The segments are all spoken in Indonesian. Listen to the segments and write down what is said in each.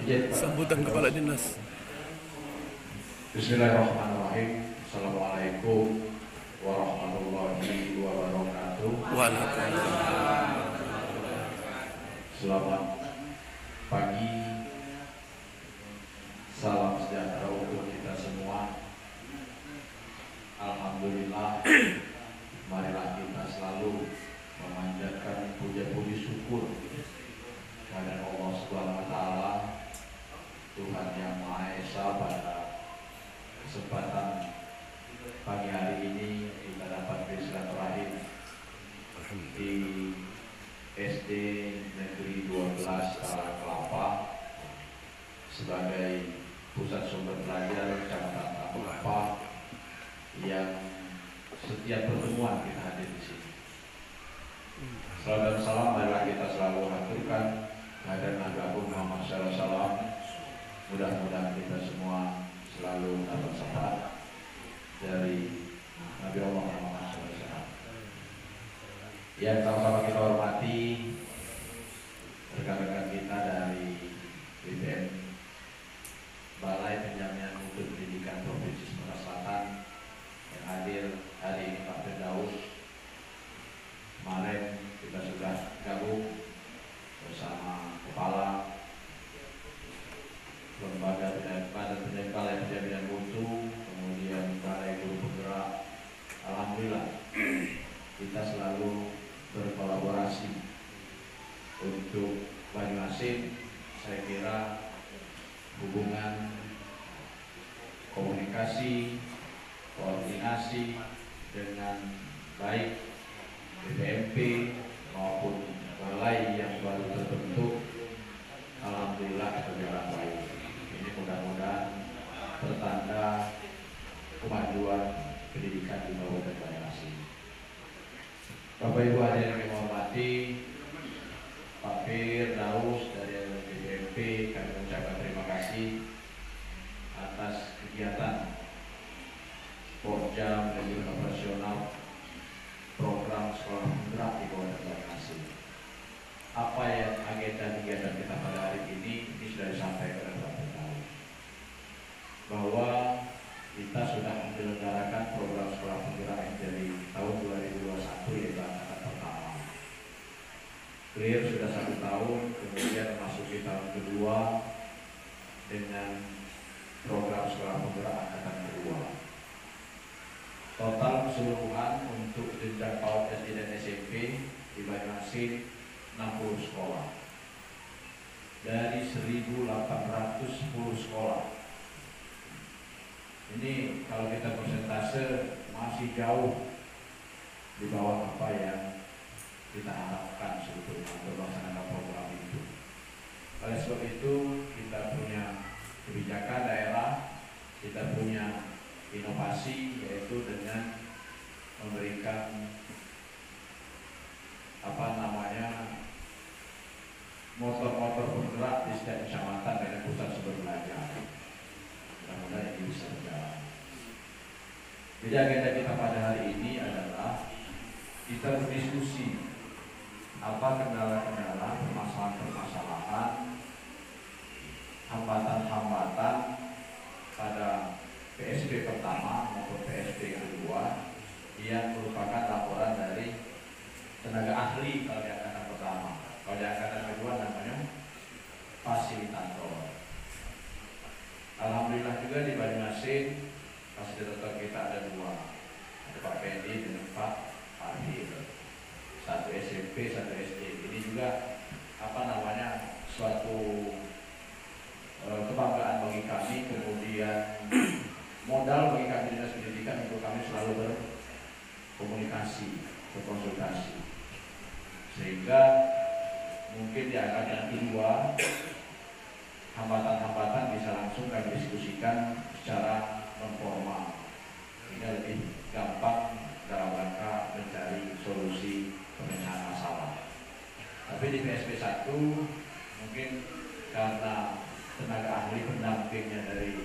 Sambutan kepala dinas. Bismillahirrahmanirrahim. Assalamualaikum warahmatullahi wabarakatuh. Waalaikumsalam. Selamat pagi. Salam sejahtera untuk kita semua. Alhamdulillah. Marilah kita selalu memanjatkan puja-puji syukur kepada Allah Subhanahu wa taala, Tuhan yang Maha Esa. Pada kesempatan pagi hari ini kita dapat bersilaturahim di SD Negeri 12 Talang Kelapa sebagai pusat sumber belajar Kecamatan Talang Kelapa yang setiap pertemuan kita hadir di sini. Salam dan salam marilah kita selalu haturkan kehadiran Nabi Agung Muhammad SAW. Mudah-mudahan kita semua selalu dapat syafaat dari Nabi Allah Muhammad SAW. Yang sama-sama kita hormati rekan-rekan kita dari BPM Balai Penjaminan Mutu Pendidikan Provinsi Sumatera Selatan yang hadir hari ini, Pak Firdaus. Kemarin kita sudah gabung bersama kepala lembaga Balai Penjaminan Mutu, kemudian Balai Guru Penggerak. Alhamdulillah kita selalu berkolaborasi untuk Banyuasin. Saya kira hubungan komunikasi, koordinasi dengan baik BPMP maupun balai yang baru terbentuk, alhamdulillah berjalan baik. Ini mudah-mudahan pertanda kemajuan pendidikan di Kabupaten Banyuasin. Bapak Ibu hadirin yang hormati, Pak Firdaus dari BPMP, kami mengucapkan terima kasih atas kegiatan Porjam dan juga operasional program sekolah penggerak di Kabupaten Banyuasin. Apa yang agenda kegiatan kita pada hari ini sudah disampaikan oleh Pak Firdaus, bahwa kita sudah menyelenggarakan program sekolah penggerak yang dari tahun 2021, yaitu angkatan pertama. Clear sudah 1 tahun, kemudian masuk di tahun kedua dengan program sekolah penggerak angkatan kedua. Total keseluruhan untuk jenjang PAUD, SD dan SMP di Banyuasin 60 sekolah dari 1.810 sekolah. Ini kalau kita persentase masih jauh di bawah apa yang kita harapkan sebetulnya untuk melaksanakan program itu. Oleh sebab itu kita punya kebijakan daerah, kita punya inovasi, yaitu dengan memberikan motor-motor penggerak di setiap kecamatan dengan pusat sumber belajar. Mudah-mudahan ini bisa berjalan. Jadi agenda kita pada hari ini adalah kita berdiskusi apa kendala-kendala, permasalahan-permasalahan, hambatan-hambatan pada PSB pertama maupun PSB kedua yang merupakan laporan dari tenaga ahli kalau di angkatan pertama. Kalau di angkatan kedua namanya fasilitator. Alhamdulillah juga di Banyuasin fasilitator kita ada 2, ada Pak Pendi dan Pak Arhil, 1 SMP, 1 SD. Ini juga suatu kebanggaan bagi kami, kemudian modal bagi kami dinas pendidikan untuk kami selalu berkomunikasi, berkonsultasi, sehingga mungkin di angkatan kedua hambatan-hambatan bisa langsung kami diskusikan secara non formal, sehingga lebih gampang dalam rangka mencari solusi pemecahan masalah. Tapi di PSP 1 mungkin karena tenaga ahli pendampingnya dari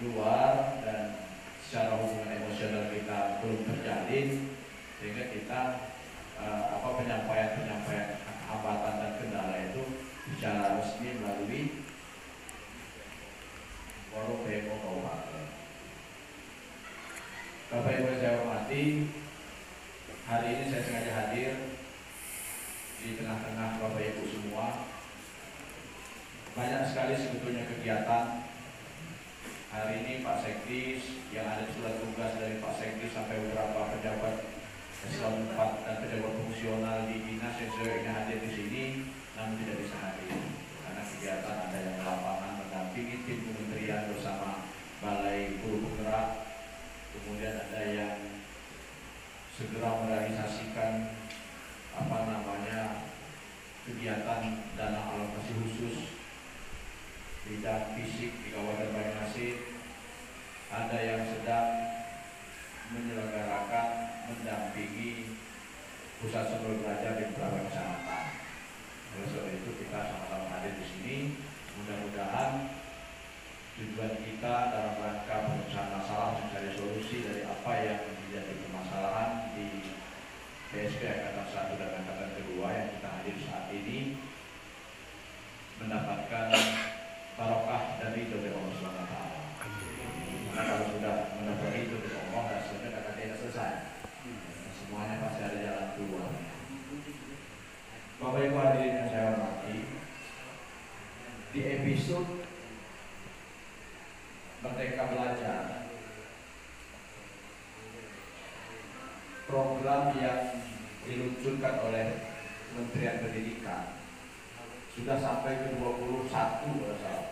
luar dan secara hubungan emosional kita belum terjalin, sehingga kita penyampaian hambatan dan kendala itu secara resmi melalui hormati, hari ini saya sengaja hadir di tengah-tengah Bapak Ibu semua. Banyak sekali sebetulnya kegiatan. Hari ini Pak Sekdis, yang ada surat tugas dari Pak Sekdis sampai beberapa pejabat eselon 4 dan pejabat fungsional di dinas yang sudah ini hadir di sini, namun tidak bisa hadir karena kegiatan ada yang di lapangan mendampingi tim kementerian bersama Balai Guru Penggerak, kemudian ada yang segera merealisasikan kegiatan dana alokasi khusus bidang fisik di Kabupaten Banyuasin, ada yang sedang menyelenggarakan mendampingi pusat sumber belajar di beberapa kecamatan. Oleh sebab itu kita sama-sama hadir di sini. Mudah-mudahan tujuan kita dalam rangka pemecahan masalah, mencari solusi dari apa yang menjadi permasalahan di PSP Angkatan 1 dan Angkatan 2 yang kita hadir saat ini, mendapatkan barokah dari ridho Allah Subhanahu wa taala. Karena kalau sudah mendapat ridho dari Allah, hasilnya akan tidak selesai. Semuanya pasti ada jalan keluar. Bapak Ibu hadirin yang saya hormati, di episode Merdeka Belajar, program yang diluncurkan oleh Kementerian Pendidikan sudah sampai ke 21 kalau salah.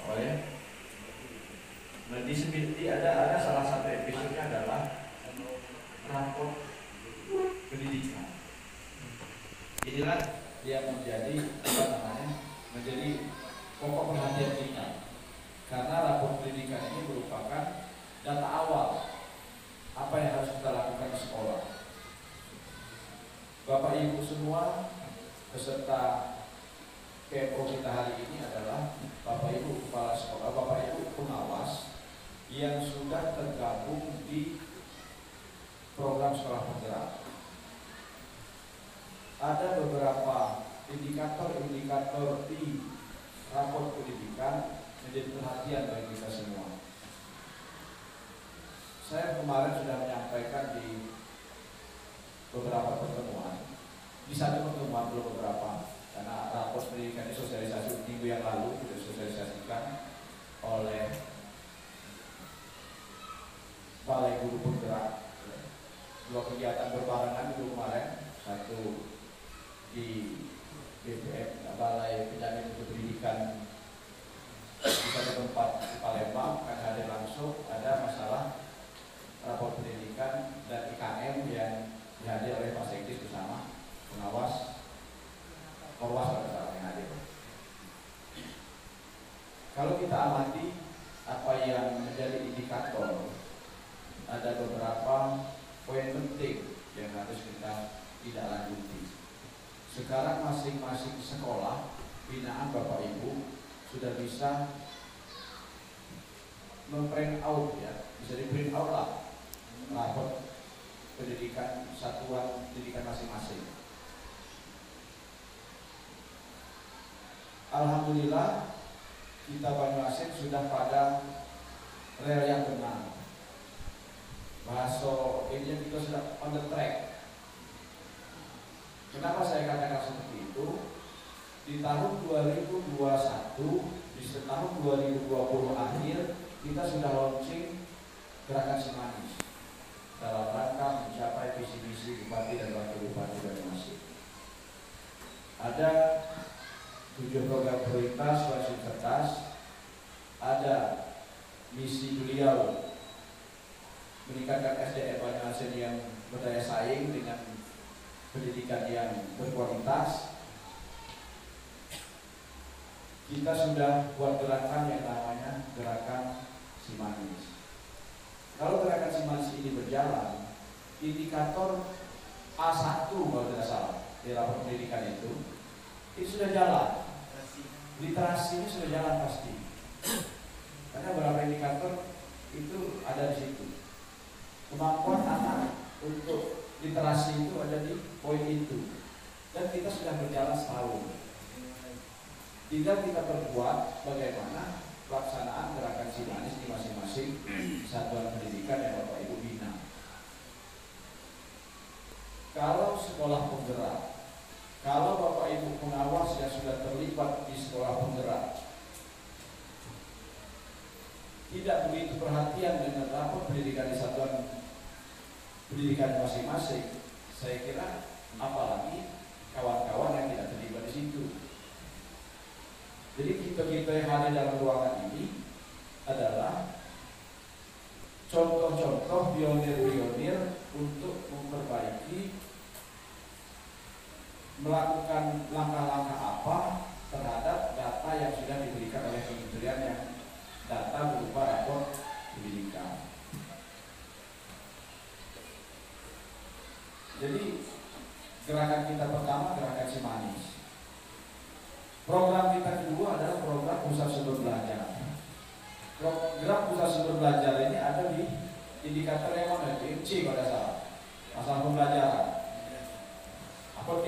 Oh ya. Nah, ada salah satu episodenya adalah rapor pendidikan. Inilah yang menjadi pokok perhatian kita, karena rapor pendidikan ini merupakan data awal apa yang harus kita lakukan di sekolah. Bapak Ibu semua peserta PMO kita hari ini adalah Bapak Ibu kepala sekolah, Bapak Ibu pengawas yang sudah tergabung di program sekolah penggerak. Ada beberapa indikator-indikator di rapor pendidikan menjadi perhatian bagi kita semua. Saya kemarin sudah menyampaikan di beberapa pertemuan, di satu pertemuan belum beberapa, karena rapor pendidikan ini sosialisasi minggu yang lalu sudah disosialisasikan oleh Balai Guru Penggerak. Dua kegiatan berbarengan minggu kemarin, satu di BPM Balai Penjamin Pendidikan di satu tempat di Palembang, kan hadir langsung, ada masalah rapor pendidikan dan IKM yang dihadir oleh Pak Sekdis bersama pengawas Korwas pada saat yang hadir. Kalau kita amati apa yang menjadi indikator, ada beberapa poin penting yang harus kita tidak lanjuti. Sekarang masing-masing sekolah binaan Bapak Ibu sudah bisa memprint out, ya, bisa di print out lah rapor pendidikan satuan pendidikan masing-masing. Alhamdulillah kita Banyuasin sudah pada rel yang benar. Bahasa ini kita sudah on the track. Kenapa saya katakan seperti itu? Di tahun 2021, di tahun 2020 akhir kita sudah launching gerakan Simanis dalam rangka mencapai visi misi Bupati dan Wakil Bupati Banyuasin. Ada 7 program prioritas wajib kertas, ada misi beliau meningkatkan SDM Banyuasin yang berdaya saing dengan pendidikan yang berkualitas. Kita sudah buat gerakan yang namanya gerakan Simanis. Kalau gerakan Simanis ini berjalan, indikator A1 kalau tidak salah di rapor pendidikan itu sudah jalan. Literasi ini sudah jalan pasti. Karena beberapa indikator itu ada di situ. Kemampuan anak untuk literasi itu ada di poin itu. Dan kita sudah berjalan setahun. Tinggal kita perkuat bagaimana pelaksanaan gerakan Simanis di masing-masing satuan pendidikan yang Bapak Ibu bina. kalau sekolah penggerak, kalau Bapak Ibu pengawas yang sudah terlibat di sekolah penggerak tidak begitu perhatian dengan rapor pendidikan di satuan pendidikan masing-masing, saya kira apalagi kawan-kawan yang tidak terlibat di situ. Jadi kita yang ada dalam ruangan ini adalah contoh-contoh pionir-pionir untuk memperbaiki, melakukan langkah-langkah apa terhadap data yang sudah diberikan oleh kementerian, yang data berupa rapor pendidikan. Jadi gerakan kita pertama, gerakan Cimanis. Program kita kedua adalah program pusat sumber belajar. Program pusat sumber belajar ini ada di indikator yang mana? C pada salah. Masalah pembelajaran. Apa D?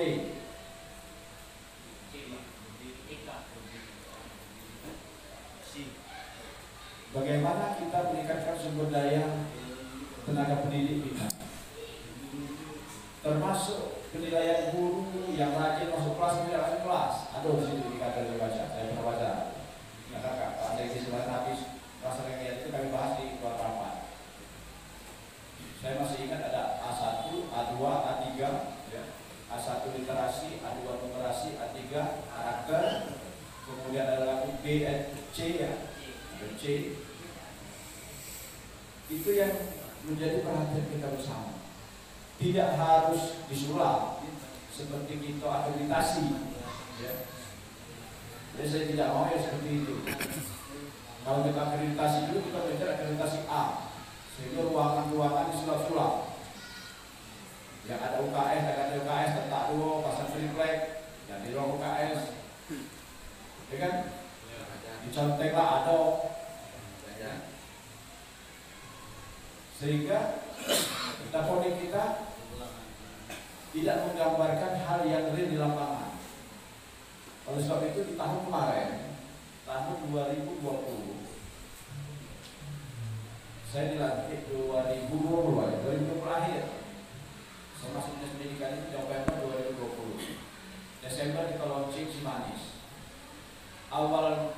Bagaimana kita meningkatkan sumber daya tenaga pendidik kita, termasuk penilaian guru yang rajin masuk kelas, tidak masuk kelas. Aduh, di situ indikator dibaca. Saya pernah baca. Ya kakak, Pak Anda isi surat habis rasa kegiatan itu kami bahas di luar rapat. Saya masih ingat ada A1, A2, A3, ya. A1 literasi, A2 numerasi, A3 karakter, kemudian ada lagi B, C ya, C. Itu yang menjadi perhatian kita bersama. Tidak harus disulap seperti kita akreditasi, ya. Jadi saya tidak mau ya seperti itu. Kalau kita akreditasi dulu, kita belajar akreditasi A, sehingga ruangan-ruangan disulap-sulap. Yang ada UKS, yang ada UKS, letak dulu, pasang triplek, yang di ruang UKS, ya kan? Diconteklah ada, sehingga dapodik kita tidak menggambarkan hal yang real di lapangan. Oleh sebab itu di tahun kemarin, tahun 2020, saya dilantik 2020 akhir. Saya masuk dinas pendidikan itu November 2020. Desember kita launching Cimanis. Awal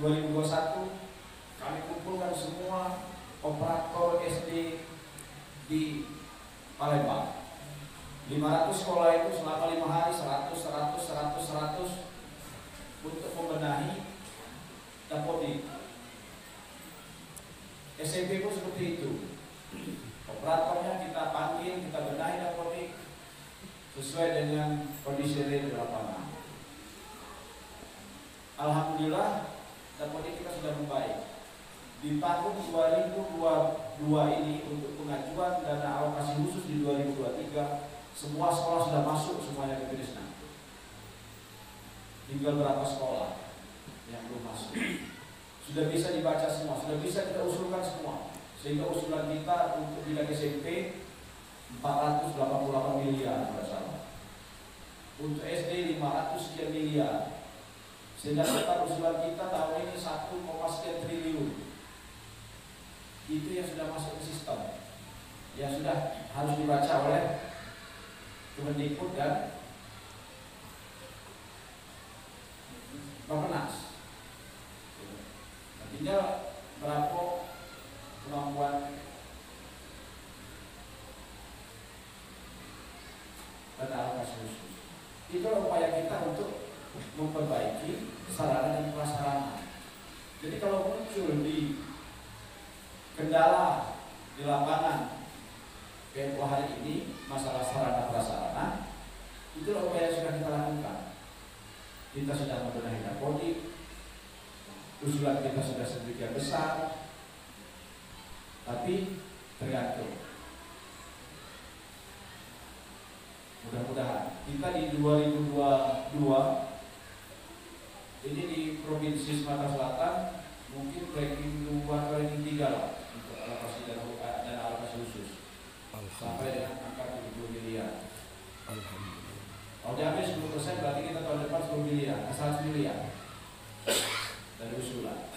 2021 kami kumpulkan semua operator SD di Palembang. 500 sekolah itu selama 5 hari 100 untuk membenahi dapodik. SMP pun seperti itu. Operatornya kita panggil, kita benahi dapodik sesuai dengan kondisi real di lapangan. Alhamdulillah dapodik kita sudah membaik. Di tahun 2022 ini untuk pengajuan dana alokasi khusus di 2023, semua sekolah sudah masuk semuanya ke Krisna. Tinggal berapa sekolah yang belum masuk. Sudah bisa dibaca semua, sudah bisa kita usulkan semua. Sehingga usulan kita untuk bidang SMP 488 miliar bersama. Untuk SD 500 sekian miliar. Sehingga total usulan kita tahun ini 1,sekian triliun. Itu yang sudah masuk ke sistem, yang sudah harus dibaca oleh Kemendikbud dan Bappenas. Tinggal berapa kemampuan dan alokasi khusus. Itulah upaya kita untuk memperbaiki sarana dan prasarana. Jadi kalau muncul di kendala di lapangan PMO hari ini masalah sarana prasarana, itulah upaya yang sudah kita lakukan. Kita sudah membenahi dapodik, usulan kita sudah sedemikian besar, tapi tergantung. Mudah-mudahan kita di 2022 ini di Provinsi Sumatera Selatan mungkin ranking 2 atau ranking 3 lah untuk alokasi dan alokasi khusus sampai dengan angka 70 miliar. Alhamdulillah. Kalau diambil 10% berarti kita tahun depan 10 miliar, 100 miliar dari usulan.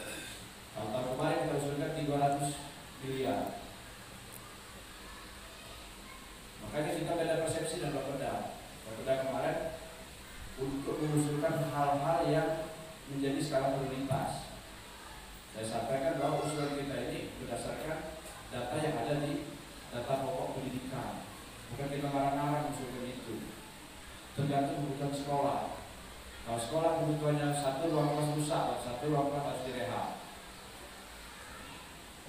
Kalau tahun kemarin kita usulkan 300 miliar. menjadi skala prioritas. Saya sampaikan bahwa usulan kita ini berdasarkan data yang ada di data pokok pendidikan. Bukan kita ngarang-ngarang usulkan itu. Tergantung kebutuhan sekolah. Kalau sekolah kebutuhannya satu ruang kelas rusak, satu ruang kelas harus direhab.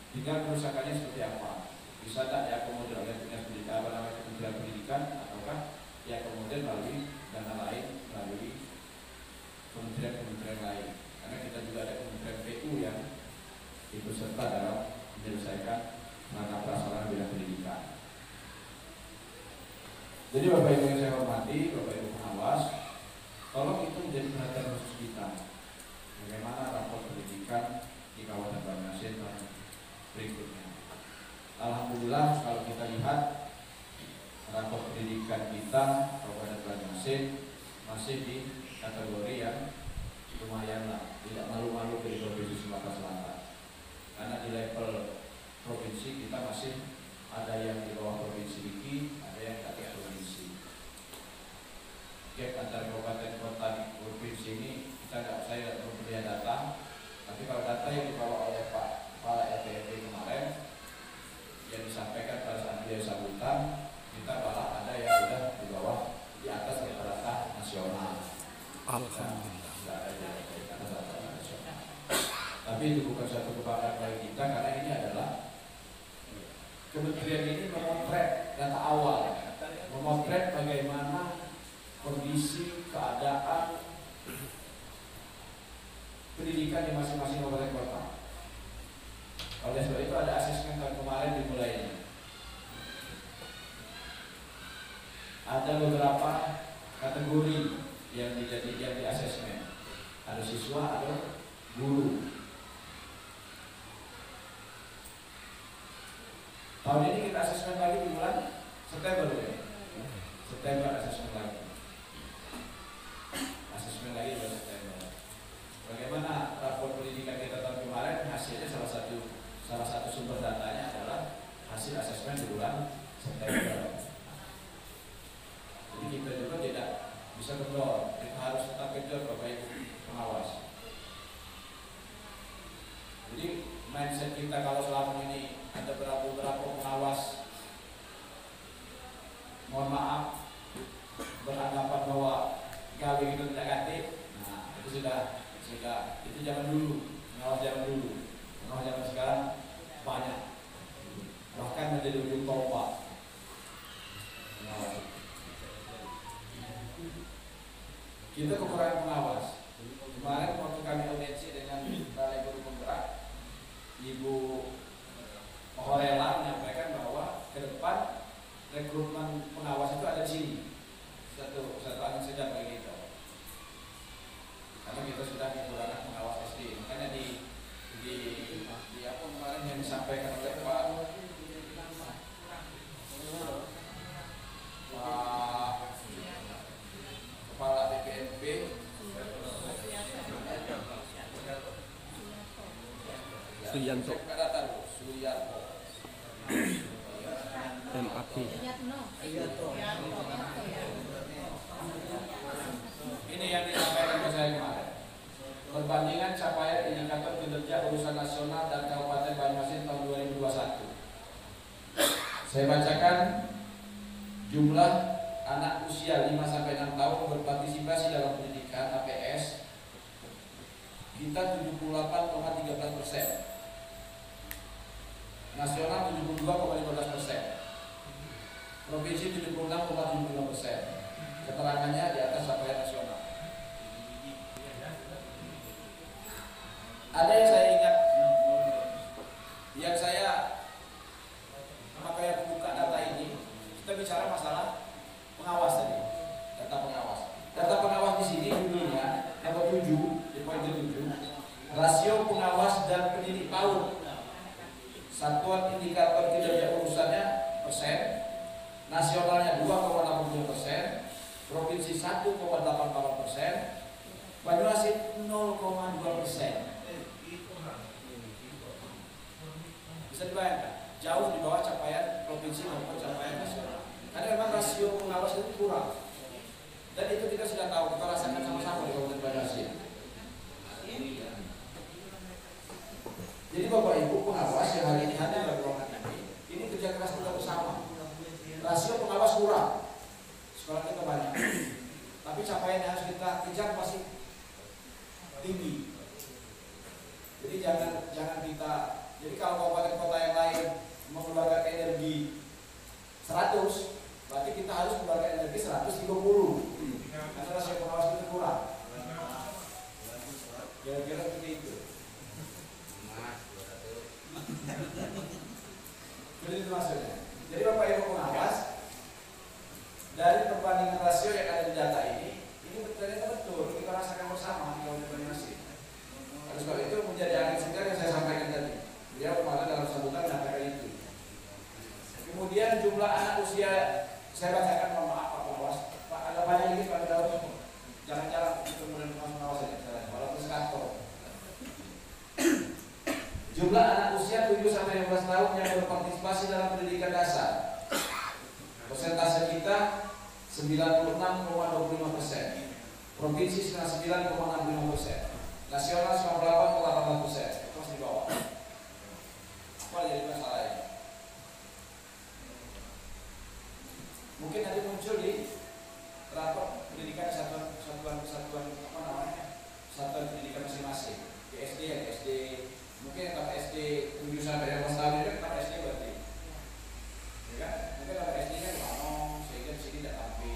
Tinggal kerusakannya seperti apa? Bisa tak diakomodir oleh Dinas Pendidikan, Kementerian Pendidikan, ataukah diakomodir melalui dana lain, melalui kementerian-kementerian lain. Karena kita juga ada Kementerian PU yang ikut serta dalam menyelesaikan menangani persoalan bidang pendidikan. Jadi Bapak Ibu yang saya hormati, Bapak Ibu pengawas, tolong itu menjadi perhatian khusus kita. Bagaimana rapor pendidikan di Kabupaten Banjarmasin tahun berikutnya. Alhamdulillah kalau kita lihat rapor pendidikan kita Kabupaten Banjarmasin masih di kategori yang lumayan lah, tidak malu-malu dari Provinsi Sumatera Selatan. Karena di level provinsi kita masih ada yang di bawah provinsi ini, ada yang di atas provinsi. Gap antar kabupaten kota di provinsi ini saya tidak punya data, tapi kalau data yang dibawa oleh Pak Kepala LPMP kemarin yang disampaikan pada saat beliau sambutan, kita malah ada yang sudah di bawah, di atas rata-rata nasional. Alhamdulillah. Tapi itu bukan satu kebanggaan bagi kita, karena ini adalah kementerian ini memotret data awal, memotret bagaimana kondisi keadaan pendidikan di masing-masing kabupaten kota. Oleh sebab itu ada asesmen tahun kemarin dimulainya. Ada beberapa kategori yang di asesmen. Ada siswa, ada guru. Tahun ini kita asesmen lagi di bulan September ya. September asesmen lagi. Asesmen lagi di bulan September. Bagaimana rapor pendidikan kita tahun kemarin? Hasilnya salah satu sumber datanya adalah hasil asesmen di bulan September. Jadi kita juga tidak bisa kendor, kita harus tetap kejar Bapak Ibu pengawas. Jadi mindset kita kalau selama ini ada beberapa pengawas, mohon maaf, beranggapan bahwa gawe itu tidak ganti. Nah itu sudah itu zaman dulu, pengawas zaman dulu. Pengawas zaman sekarang banyak, bahkan menjadi ujung tombak. Kita kekurangan pengawas. Kemarin waktu kami audiensi dengan Balai Guru Penggerak, Ibu Horela menyampaikan bahwa ke depan rekrutmen pengawas itu ada di sini. Satu angin segar bagi kita. Karena kita sudah kekurangan pengawas SD. Makanya di apa kemarin yang disampaikan oleh Pak Kepala BPNP Suyanto MAP. Ini yang disampaikan ke saya kemarin. Perbandingan capaian indikator kinerja urusan nasional dan Kabupaten Banjarmasin tahun 2021. Saya bacakan jumlah anak usia 5-6 tahun berpartisipasi dalam pendidikan APS kita 78,13%. Nasional 72,15%. Provinsi 76,75%. Keterangannya di atas capaian nasional. Ada yang saya ingat, yang saya makanya buka data ini, kita bicara masalah pengawas tadi, data pengawas. Data pengawas di sini judulnya nomor 7 di poin 7, rasio pengawas dan pendidik PAUD. Satuan indikator kinerja urusannya persen, nasionalnya 2,80%, provinsi 1,88%, Banjarmasin 0,2%. Bisa dibayangkan, jauh di bawah capaian provinsi maupun capaian nasional. Karena memang rasio pengawas itu kurang. Dan itu kita sudah tahu, kita rasakan sama-sama di Kabupaten Banjarmasin. tapi capaian yang harus kita kejar masih tinggi. Jadi jangan kita, jadi kalau kabupaten kota yang lain mengeluarkan energi 100, berarti kita harus mengeluarkan energi 130. Karena rasio pengawas itu kurang. Kira-kira seperti itu. Jadi itu maksudnya. Jadi Bapak Ibu pengawas, dari perbandingan rasio yang ada di data ini ternyata betul kita rasakan bersama di Kabupaten Banyuasin. Oleh sebab itu menjadi angin segar yang saya sampaikan tadi. Dia kemarin dalam sambutan menyampaikan itu. Kemudian jumlah anak usia, saya bacakan, mohon maaf Pak Pengawas. Pak, ada banyak lagi Pak Daud. Jangan-jangan itu kemudian pengawas saja, walaupun sekantor. Jumlah anak usia 7-15 tahun yang berpartisipasi dalam pendidikan dasar. Persentase kita 96,25%. Provinsi 99,65%. Nasional 98,8%. Itu masih di bawah. Apa jadi masalah ini? Mungkin nanti muncul di rapor pendidikan satuan apa namanya? Satuan pendidikan masing-masing. Di SD ya, SD mungkin kata SD 7-15 tahun itu kata SD berarti. Ya kan? Mungkin kata SD nya di mana sehingga di sini tidak tampil.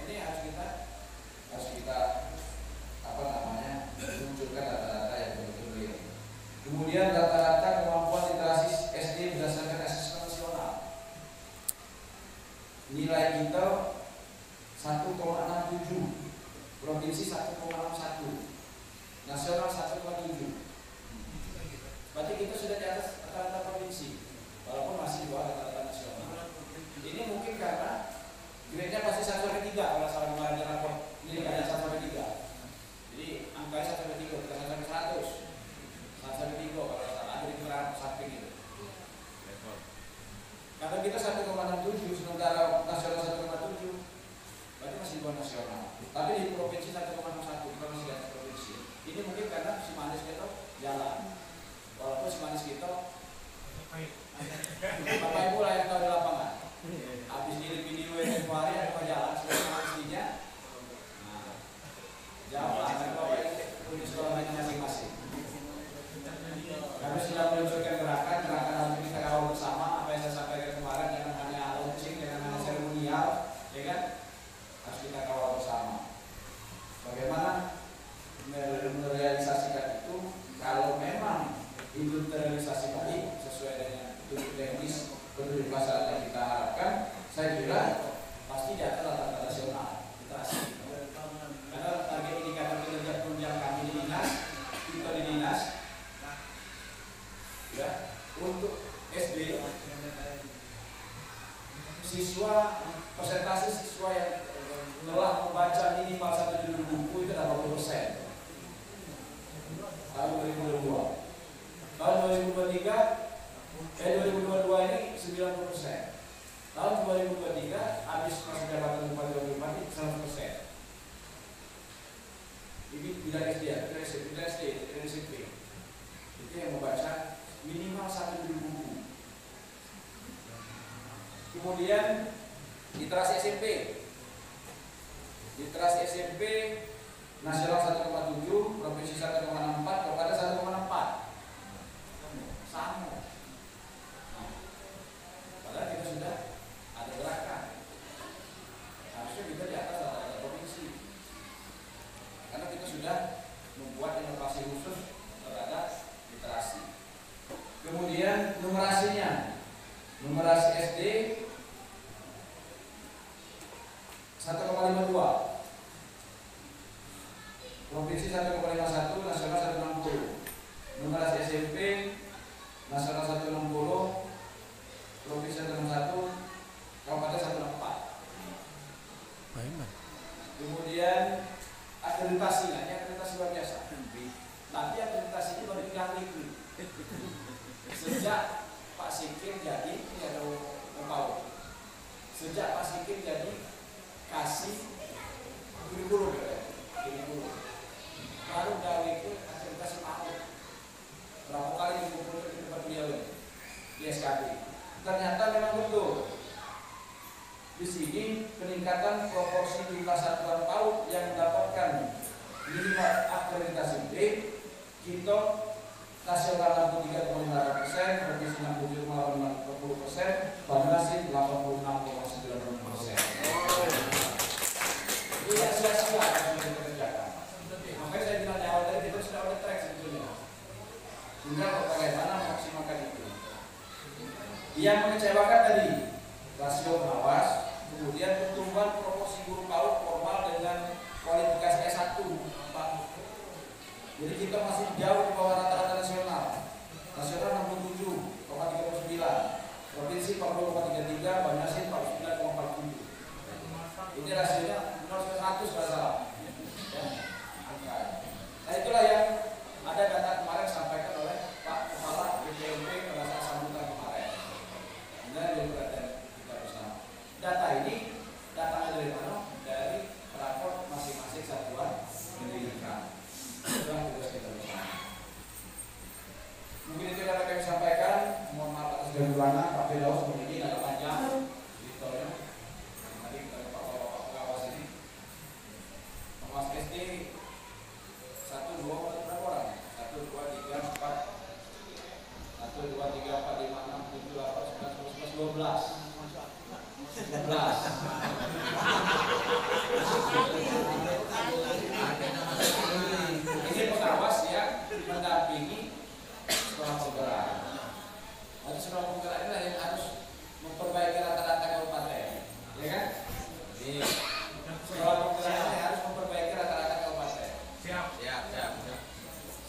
Ini harus kita apa namanya? Munculkan data-data yang betul-betul real. Kemudian rata-rata kemampuan literasi SD berdasarkan asesmen nasional. Nilai kita 1,67, provinsi 1,61, nasional 1,7. Berarti kita sudah di atas rata-rata provinsi, walaupun masih di bawah rata-rata nasional. Ini mungkin karena grade-nya pasti 1/3 kalau salah membaca rapor ini hanya 1/3. Jadi angkanya 1/3, bukan 1/100. 1/3 kalau salah ada di keterangan samping itu. Karena kita 1,67 sementara nasional 1,7, berarti masih di bawah nasional. Tapi di provinsi 1,61, kita masih di atas provinsi. Ini mungkin karena si manis kita jalan. Walaupun si manis kita Bapak Ibu lah yang tahu di lapangan. Habis ngirim video yang hari ada jalan sebagai manisnya. Nah, jawab lah, Bapak Ibu punya sekolahnya masing-masing. Kami sudah meluncurkan gerakan harus kita kawal bersama. Apa yang saya sampaikan kemarin, jangan hanya launching, jangan hanya seremonial, ya kan? Harus kita kawal bersama. Bagaimana merealisasikan itu? Kalau memang itu terrealisasi baik sesuai dengan tujuan teknis penduduk pasar yang kita harapkan, saya kira pasti di atas rata-rata nasional. Karena target indikator kinerja penunjang kami di dinas, kita di dinas, ya, untuk SD siswa, persentase siswa yang telah membaca minimal 1 judul buku itu 80%. Tahun 2022. Tahun 2022 ini 90%. Tahun 2023 habis masa jabatan Bupati 2024 ini 100%. Ini bidang SD ya, bidang SMP. Itu yang membaca minimal 1 judul buku. Kemudian literasi SMP. Literasi SMP nasional 1,7, provinsi 1,64, kabupaten 1,64. Sama. Padahal kita sudah ada gerakan. Harusnya kita di atas rata-rata provinsi. Karena kita sudah membuat inovasi khusus terhadap literasi. Kemudian numerasinya. Numerasi SD 1,52. Provinsi 1,51, nasional 160. Numerasi SMP nasional 160, provinsi 161, kabupaten 164. Kemudian akreditasi, ini akreditasi luar biasa. Tapi akreditasi ini baru tinggal itu. Sejak Pak Sikir jadi, ini ada mau. Sejak Pak Sikir jadi kasih kurikulum, baru dari itu akreditasi tahun. Berapa kali dikumpulkan di tempat beliau di SKB. Ternyata memang betul. Di sini peningkatan proporsi jumlah satuan PAUD yang mendapatkan minimal akreditasi B, kita nasional 63,5%, provinsi 67,50%, Bangladesh 86,90%. Itu yang sia-sia yang sudah dikerjakan. Makanya saya bilang di awal tadi kita sudah on the track sebetulnya. Tinggal bagaimana maksimalkan itu. Yang mengecewakan tadi rasio pengawas, kemudian pertumbuhan proporsi guru PAUD formal dengan kualifikasi S1, Pak. Jadi kita masih jauh di bawah rata-rata nasional. Nasional 67,39, provinsi 40,33, Bangladesh 49,47. Ini rasionya 0,100 salah. Ya, angka. Nah itulah yang ada data kemarin disampaikan oleh Pak Kepala BPMP pada saat sambutan kemarin. Dan yang perhatian kita bersama. Data ini datangnya dari mana? Dari rapor masing-masing satuan pendidikan. Itu yang tugas kita bersama. Mungkin itu yang akan kami sampaikan. Mohon maaf atas kekurangan. Pak Firdaus seperti ini agak panjang. Gitu ya. Tadi kita Bapak pengawas ini. Pengawas SD 1, 2, berapa orang? 1, 2, 3, 4 1, 2, 3, 4, 5, 6, 7, 8, 9, 10, 11, 12 Ini pengawas yang mendampingi sekolah penggerak. Nanti sekolah penggerak inilah yang harus memperbaiki rata-rata kabupaten, ya kan? Sekolah penggerak ini harus memperbaiki rata-rata kabupaten.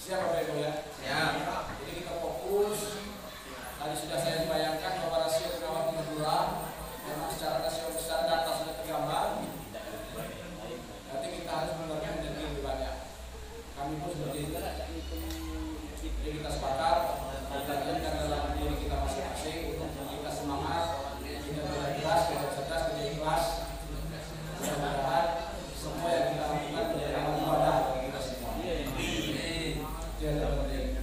Siap Bapak Ibu ya? Siap. Jadi kita fokus. Tadi sudah saya bayangkan bahwa rasio pengawas ini kurang. Memang secara nasional besar data sudah tergambar. Nanti kita harus menggunakan menjadi lebih banyak. Kami pun seperti itu. Jadi kita sepakat. Kita jadikan dalam diri kita masing-masing. Kita semangat. Kita berikhlas, kita cerdas, kita ikhlas. Mudah-mudahan semua yang kita lakukan menjadi amal ibadah bagi kita semua. Itu yang terpenting.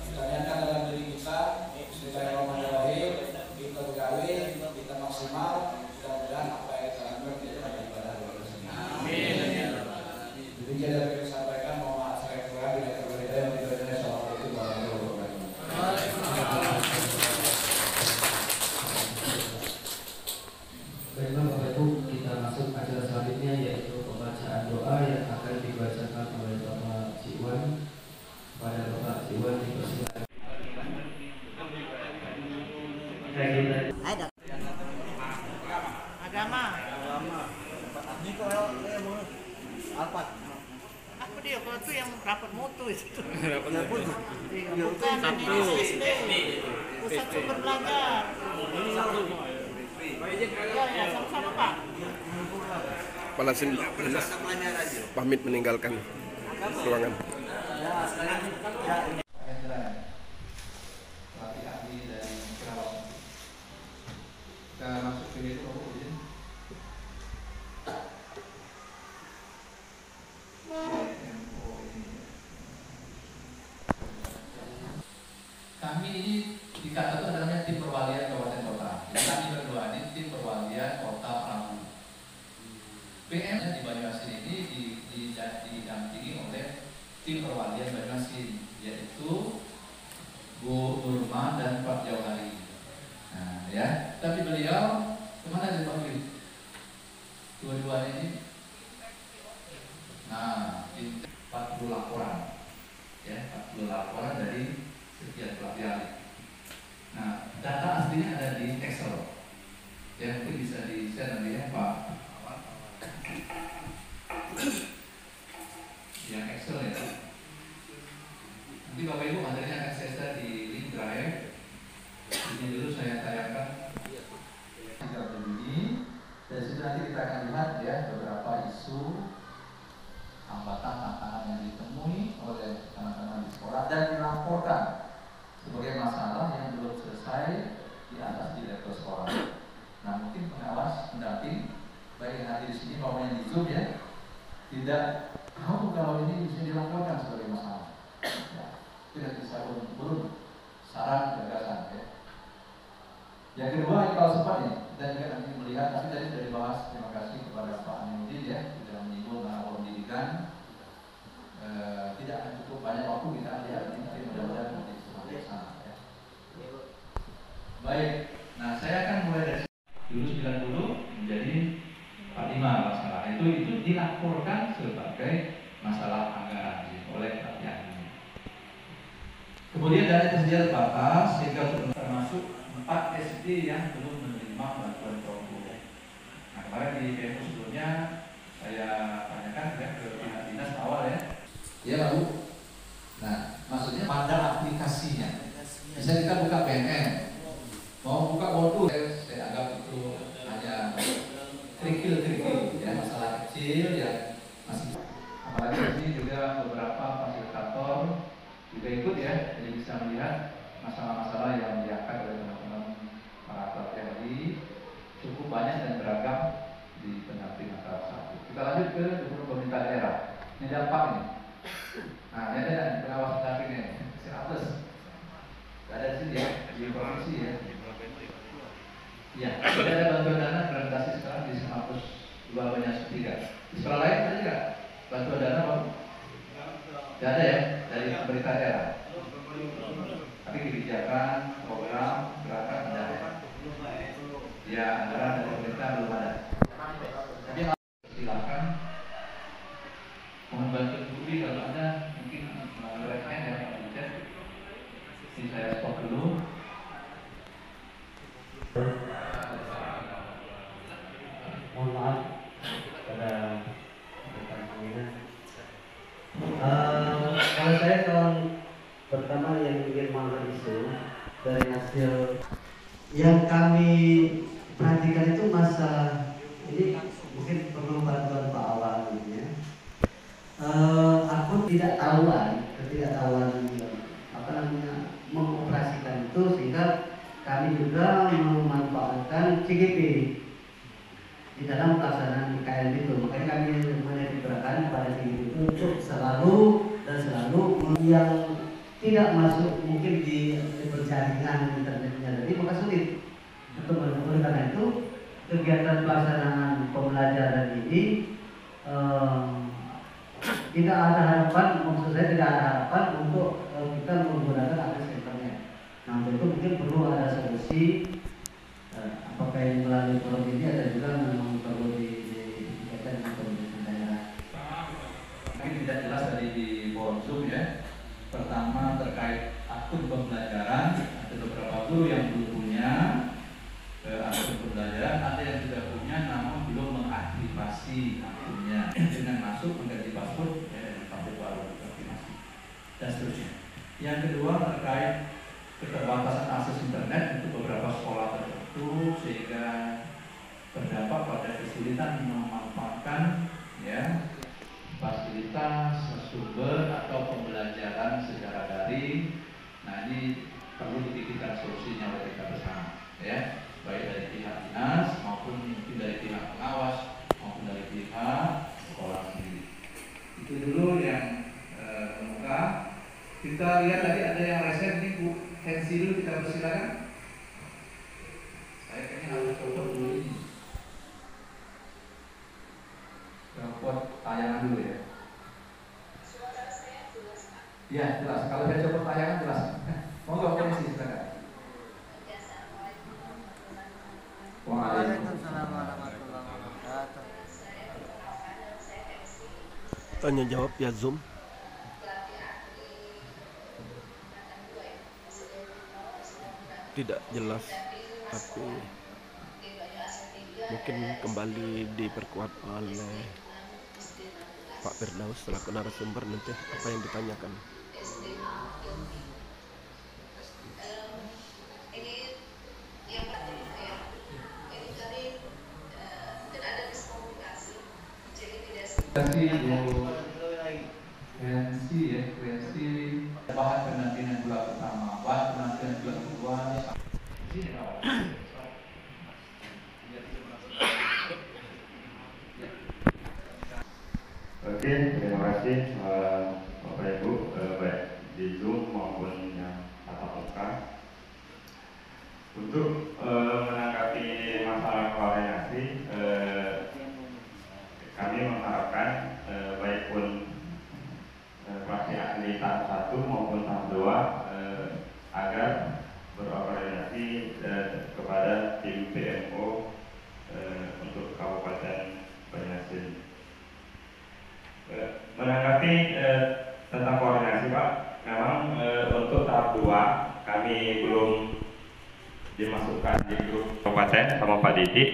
Kita nyatakan dalam diri kita. Bismillahirrahmanirrahim. Kita begawe, kita maksimal. Mudah-mudahan apa yang kita lakukan menjadi amal ibadah bagi kita semua. Amin. Jadi kita bisa sampaikan. Mohon maaf saya kurang. Bila terbeda yang tidak. Assalamualaikum warahmatullahi wabarakatuh. Baiklah Bapak Ibu, kita masuk acara selanjutnya yaitu pembacaan doa yang akan dibacakan oleh Bapak Cikwan. Pada Bapak Cikwan dipersilakan. Agama. Apa dia? Kalau itu yang rapat mutu itu. Bukan ini SD. Pusat sumber belajar. Ya, sama-sama Pak. Kepala Sin pamit meninggalkan ruangan. Kita masuk ke itu Bapak izin. Kami ini dikatakan namanya tim perwalian kabupaten kota. Jadi kami berdua ini tim perwalian kota Prabu. PM di Banyuasin ini didampingi oleh tim perwalian Banyuasin, yaitu Bu Nurma dan Pak Jauhari. Nah, ya, tapi beliau kemana sih Pak Wid? Dua-duanya ini. Nah, 40 laporan, ya, 40 laporan dari setiap pelatihan. Nah, data aslinya ada di Excel. Ya, mungkin bisa di-share nanti ya Pak. Yang Excel ya. Nanti Bapak Ibu materinya akan saya share di link drive. Ini dulu saya tayangkan. Ini dan situ nanti kita akan lihat ya beberapa isu hambatan tantangan yang ditemui oleh teman-teman di sekolah dan dilaporkan sebagai masalah yang belum selesai di atas di level sekolah. Nah mungkin pengawas pendamping baik yang hadir di sini maupun yang di Zoom ya tidak tahu kalau ini bisa dilaporkan sebagai masalah. Ya, tidak bisa urun saran gagasan ya. Yang kedua kalau sempat nih kita juga nanti melihat tapi tadi sudah dibahas. Terima kasih kepada Pak Aminuddin ya sudah menyinggung dilaporkan sebagai masalah anggaran oleh pihak ini. Kemudian dana tersedia terbatas sehingga termasuk 4 SD yang belum menerima bantuan Progo. Nah, kemarin di PMU sebelumnya saya tanyakan ya ke pihak dinas awal ya. Ya lalu, nah maksudnya pada aplikasinya. Misalnya kita buka BNN, mau buka modul, saya anggap itu hanya kerikil-kerikil, ya masalah kecil yang masih. Apalagi ini juga beberapa fasilitator juga ikut ya, jadi bisa melihat masalah-masalah yang diangkat oleh teman-teman para pelatihan ini cukup banyak dan beragam di pendamping antara satu. Kita lanjut ke gubernur pemerintah daerah. Ini dampak ini. Nah, ini ada pengawas pendamping ini, Siratus. Ada di sini ya, di provinsi ya. Ya, ada bantuan dana implementasi sekarang di kampus dua banyak tiga. Di sekolah lain ada nggak bantuan dana Pak? Tidak ada ya dari pemerintah daerah. Tapi kebijakan, program, gerakan ada ya. Ya, anggaran dari pemerintah belum ada. Tapi silakan mohon bantu publik kalau ada mungkin rekomend ya Pak Dirjen. Ini saya stop dulu. Mohon maaf pada rekan pembina. Kalau saya tahun pertama yang ingin mengangkat isu dari hasil yang kami perhatikan itu masa ini mungkin perlu bantuan Pak Awal ini ya. Aku ketidaktahuan apa namanya mengoperasikan itu sehingga kami juga memanfaatkan CGP di dalam pelaksanaan IKN itu. Makanya kami menitipkan pada CGP itu untuk selalu yang tidak masuk mungkin di jaringan internetnya tadi maka sulit untuk oleh karena itu kegiatan pelaksanaan pembelajaran ini tidak ada harapan, maksud saya tidak ada harapan untuk kita menggunakan akses internet. Nah untuk itu mungkin perlu ada solusi apakah yang melalui forum ini ada juga memang perlu dikaitkan dengan pemerintah daerah. Mungkin tidak jelas tadi di forum Zoom ya. Pertama terkait akun pembelajaran, ada beberapa guru yang belum punya akun pembelajaran, ada yang sudah punya namun belum mengaktifasi akunnya dengan masuk mengganti password dan password baru aktifasi dan seterusnya. Yang kedua terkait keterbatasan akses internet untuk beberapa sekolah tertentu sehingga berdampak pada kesulitan memanfaatkan ya fasilitas sumber atau pembelajaran secara daring. Nah ini perlu dipikirkan solusinya oleh kita bersama ya, baik dari pihak dinas maupun mungkin dari pihak pengawas maupun dari pihak sekolah sendiri. Itu dulu yang permukaan. Kita lihat tadi ada yang resen ini Bu Hensi dulu, kita persilakan. Saya kayaknya harus coba dulu ini. Buat tayangan dulu ya. Ya jelas. Kalau saya coba tayangan jelas. Mau nggak polisi silakan. Waalaikumsalam warahmatullahi wabarakatuh. Tanya jawab ya Zoom. Tidak jelas, tapi mungkin kembali diperkuat oleh Pak Firdaus selaku narasumber nanti apa yang ditanyakan. Terima kasih bahan pendampingan bulan pertama, bahan pendampingan bulan kedua. Sini kawan. Oke, terima kasih Bapak Ibu, baik di Zoom maupun yang tatap muka. Untuk menanggapi masalah koordinasi, kami mengharapkan baik pun fraksi ahli tahap 1 maupun tahap 2 agar berkoordinasi kepada tim PMO untuk Kabupaten Banjarmasin. menanggapi tentang koordinasi Pak, memang untuk tahap 2 kami belum dimasukkan di grup kabupaten sama Pak Didi.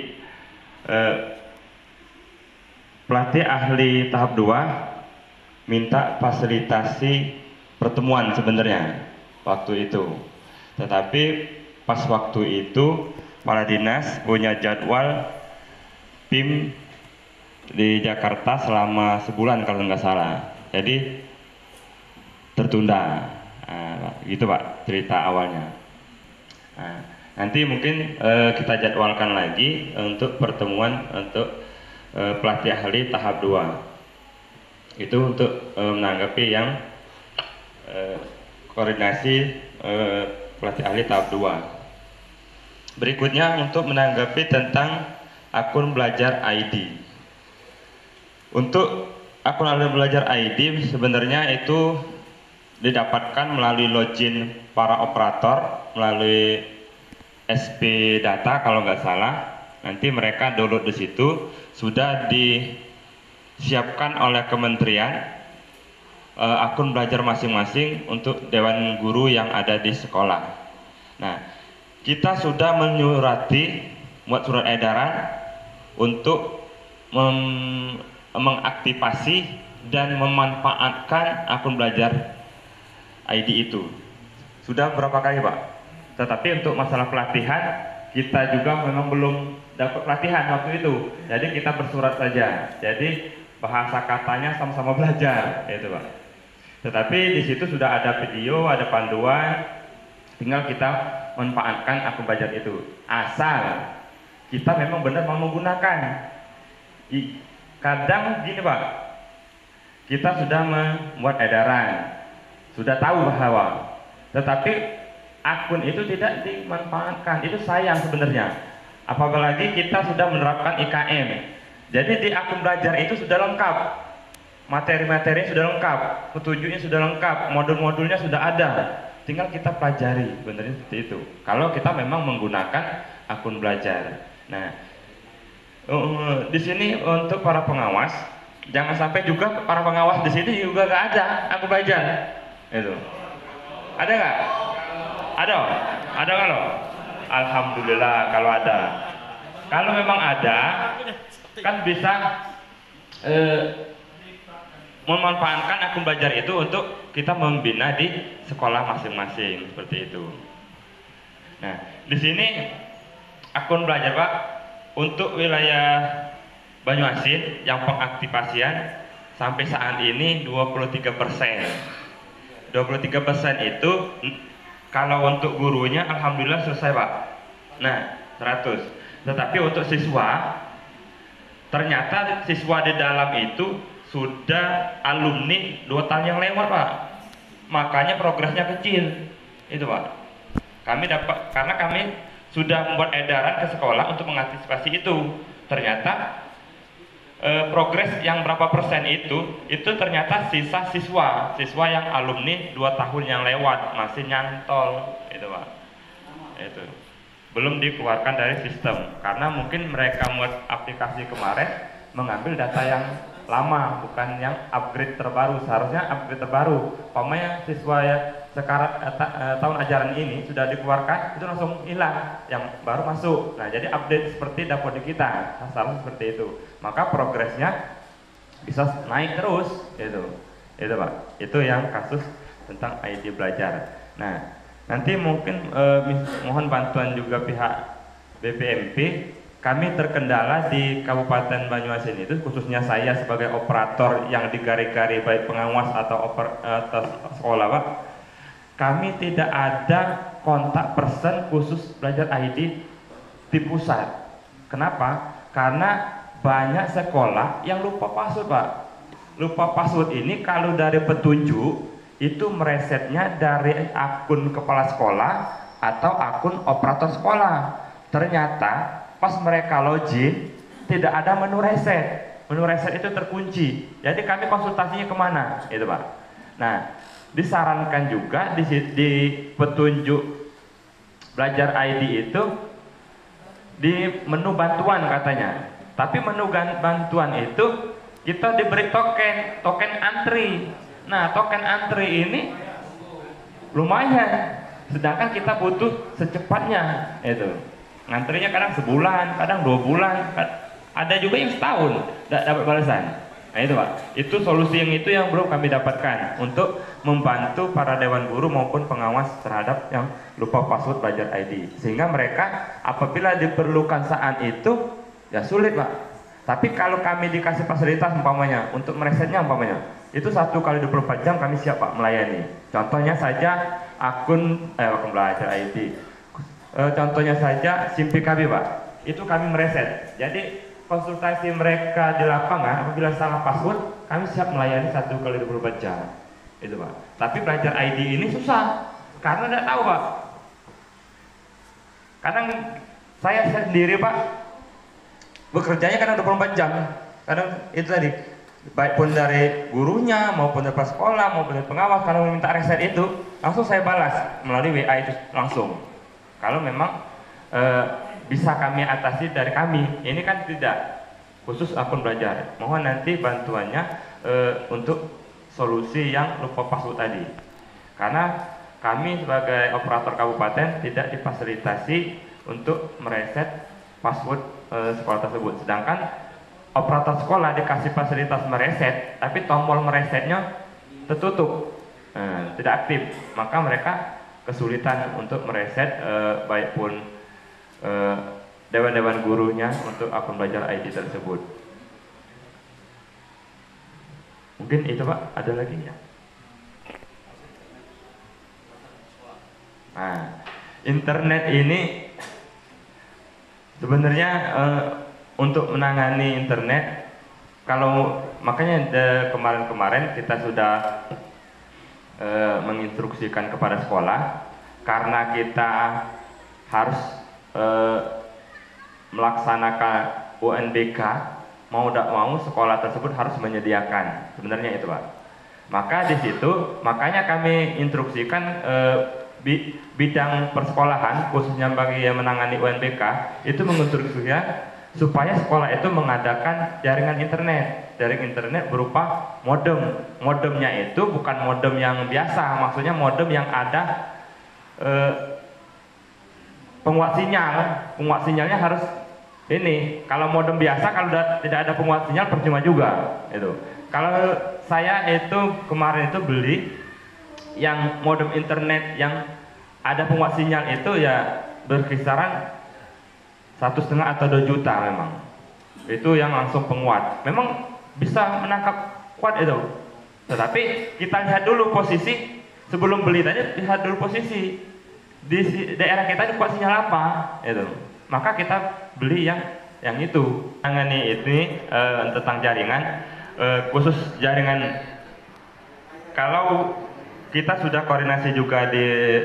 Pelatih ahli tahap 2 minta fasilitasi pertemuan sebenarnya waktu itu, tetapi pas waktu itu kepala dinas punya jadwal PIM di Jakarta selama sebulan kalau nggak salah, jadi tertunda. Gitu Pak cerita awalnya. Nanti mungkin kita jadwalkan lagi untuk pertemuan untuk pelatih ahli tahap 2 itu untuk menanggapi yang koordinasi pelatih ahli tahap 2. Berikutnya untuk menanggapi tentang akun belajar ID. Untuk akun belajar ID sebenarnya itu didapatkan melalui login para operator melalui SP data kalau nggak salah. Nanti mereka download di situ, sudah disiapkan oleh kementerian akun belajar masing-masing untuk dewan guru yang ada di sekolah. Nah, kita sudah menyurati, buat surat edaran untuk mengaktifasi dan memanfaatkan akun belajar ID itu. Sudah berapa kali Pak? Tetapi untuk masalah pelatihan kita juga memang belum dapat pelatihan waktu itu. Jadi kita bersurat saja. Jadi bahasa katanya sama-sama belajar, itu Pak. Tetapi di situ sudah ada video, ada panduan, tinggal kita manfaatkan akun belajar itu. Asal kita memang benar mau menggunakan. Kadang gini Pak, kita sudah membuat edaran, sudah tahu bahwa, tetapi akun itu tidak dimanfaatkan. Itu sayang sebenarnya. Apalagi kita sudah menerapkan IKM. Jadi di akun belajar itu sudah lengkap. Materi-materi sudah lengkap, petunjuknya sudah lengkap, modul-modulnya sudah ada. Tinggal kita pelajari, sebenarnya seperti itu. Kalau kita memang menggunakan akun belajar. Nah, di sini untuk para pengawas, jangan sampai juga para pengawas di sini juga nggak ada akun belajar. Itu. Ada nggak? Ada nggak loh? Alhamdulillah kalau ada. Kalau memang ada, kan bisa memanfaatkan akun belajar itu untuk kita membina di sekolah masing-masing seperti itu. Nah, di sini akun belajar Pak untuk wilayah Banyuasin yang pengaktifasian sampai saat ini 23%. 23% itu kalau untuk gurunya alhamdulillah selesai Pak. Nah, 100. Tetapi untuk siswa, ternyata siswa di dalam itu sudah alumni 2 tahun yang lewat Pak. Makanya progresnya kecil. Itu Pak. Karena kami sudah membuat edaran ke sekolah untuk mengantisipasi itu. Ternyata progres yang berapa persen itu ternyata sisa siswa yang alumni 2 tahun yang lewat masih nyantol, itu Pak. Itu belum dikeluarkan dari sistem karena mungkin mereka membuat aplikasi kemarin mengambil data yang lama, bukan yang upgrade terbaru. Seharusnya upgrade terbaru. Pokoknya siswa ya sekarang tahun ajaran ini sudah dikeluarkan itu langsung hilang, yang baru masuk. Nah, jadi update seperti dapur di kita, seharusnya seperti itu. Maka progresnya bisa naik terus, itu Pak. Itu yang kasus tentang ID belajar. Nah, nanti mungkin mohon bantuan juga pihak BPMP. Kami terkendala di Kabupaten Banyuasin itu, khususnya saya sebagai operator yang digari-gari baik pengawas atau sekolah Pak. Kami tidak ada kontak person khusus belajar ID di pusat. Kenapa? Karena banyak sekolah yang lupa password Pak. Lupa password ini kalau dari petunjuk itu meresetnya dari akun kepala sekolah atau akun operator sekolah. Ternyata pas mereka login tidak ada menu reset. Menu reset itu terkunci. Jadi kami konsultasinya kemana? Itu Pak. Nah, disarankan juga di petunjuk belajar ID itu di menu bantuan katanya. Tapi menu bantuan itu kita diberi token antri. Nah, token antri ini lumayan, sedangkan kita butuh secepatnya itu. Ngantrinya kadang sebulan, kadang 2 bulan, ada juga yang setahun tidak dapat balasan. Nah itu Pak, itu solusi yang belum kami dapatkan untuk membantu para dewan guru maupun pengawas terhadap yang lupa password belajar ID, sehingga mereka apabila diperlukan saat itu ya sulit Pak. Tapi kalau kami dikasih fasilitas umpamanya untuk meresetnya umpamanya itu 1 kali 24 jam kami siap Pak melayani. Contohnya saja akun belajar ID. Contohnya saja SIM PKB Pak, itu kami mereset. Jadi konsultasi mereka di lapangan apabila salah password kami siap melayani 1 kali 24 jam itu Pak. Tapi belajar ID ini susah karena tidak tahu Pak. Kadang saya sendiri Pak bekerjanya kadang 24 jam, kadang itu tadi baik pun dari gurunya maupun dari sekolah maupun dari pengawas, kalau meminta reset itu langsung saya balas melalui WA itu langsung. Kalau memang bisa kami atasi dari kami, ini kan tidak khusus akun belajar. Mohon nanti bantuannya untuk solusi yang lupa password tadi. Karena kami sebagai operator kabupaten tidak difasilitasi untuk mereset password sekolah tersebut. Sedangkan operator sekolah dikasih fasilitas mereset, tapi tombol meresetnya tertutup, tidak aktif. Maka mereka kesulitan untuk mereset baik pun dewan-dewan gurunya untuk akun belajar ID tersebut. Mungkin itu Pak, ada lagi ya? Nah, internet ini sebenarnya untuk menangani internet, kalau makanya kemarin-kemarin kita sudah menginstruksikan kepada sekolah, karena kita harus melaksanakan UNBK, mau tidak mau sekolah tersebut harus menyediakan, sebenarnya itu Pak. Maka di situ makanya kami instruksikan bidang persekolahan khususnya bagi yang menangani UNBK itu menginstruksikan supaya sekolah itu mengadakan jaringan internet. Jaringan internet berupa modem. Modemnya itu bukan modem yang biasa, maksudnya modem yang ada penguat sinyal. Penguat sinyalnya harus ini. Kalau modem biasa kalau tidak ada penguat sinyal percuma juga itu. Kalau saya itu kemarin itu beli yang modem internet yang ada penguat sinyal itu ya berkisaran 1,5 atau 2 juta memang. Itu yang langsung penguat. Memang bisa menangkap kuat itu. Tetapi kita lihat dulu posisi sebelum beli tadi, lihat dulu posisi di daerah kita kuat sinyal apa itu. Maka kita beli yang itu. Mengenai ini tentang jaringan, khusus jaringan, kalau kita sudah koordinasi juga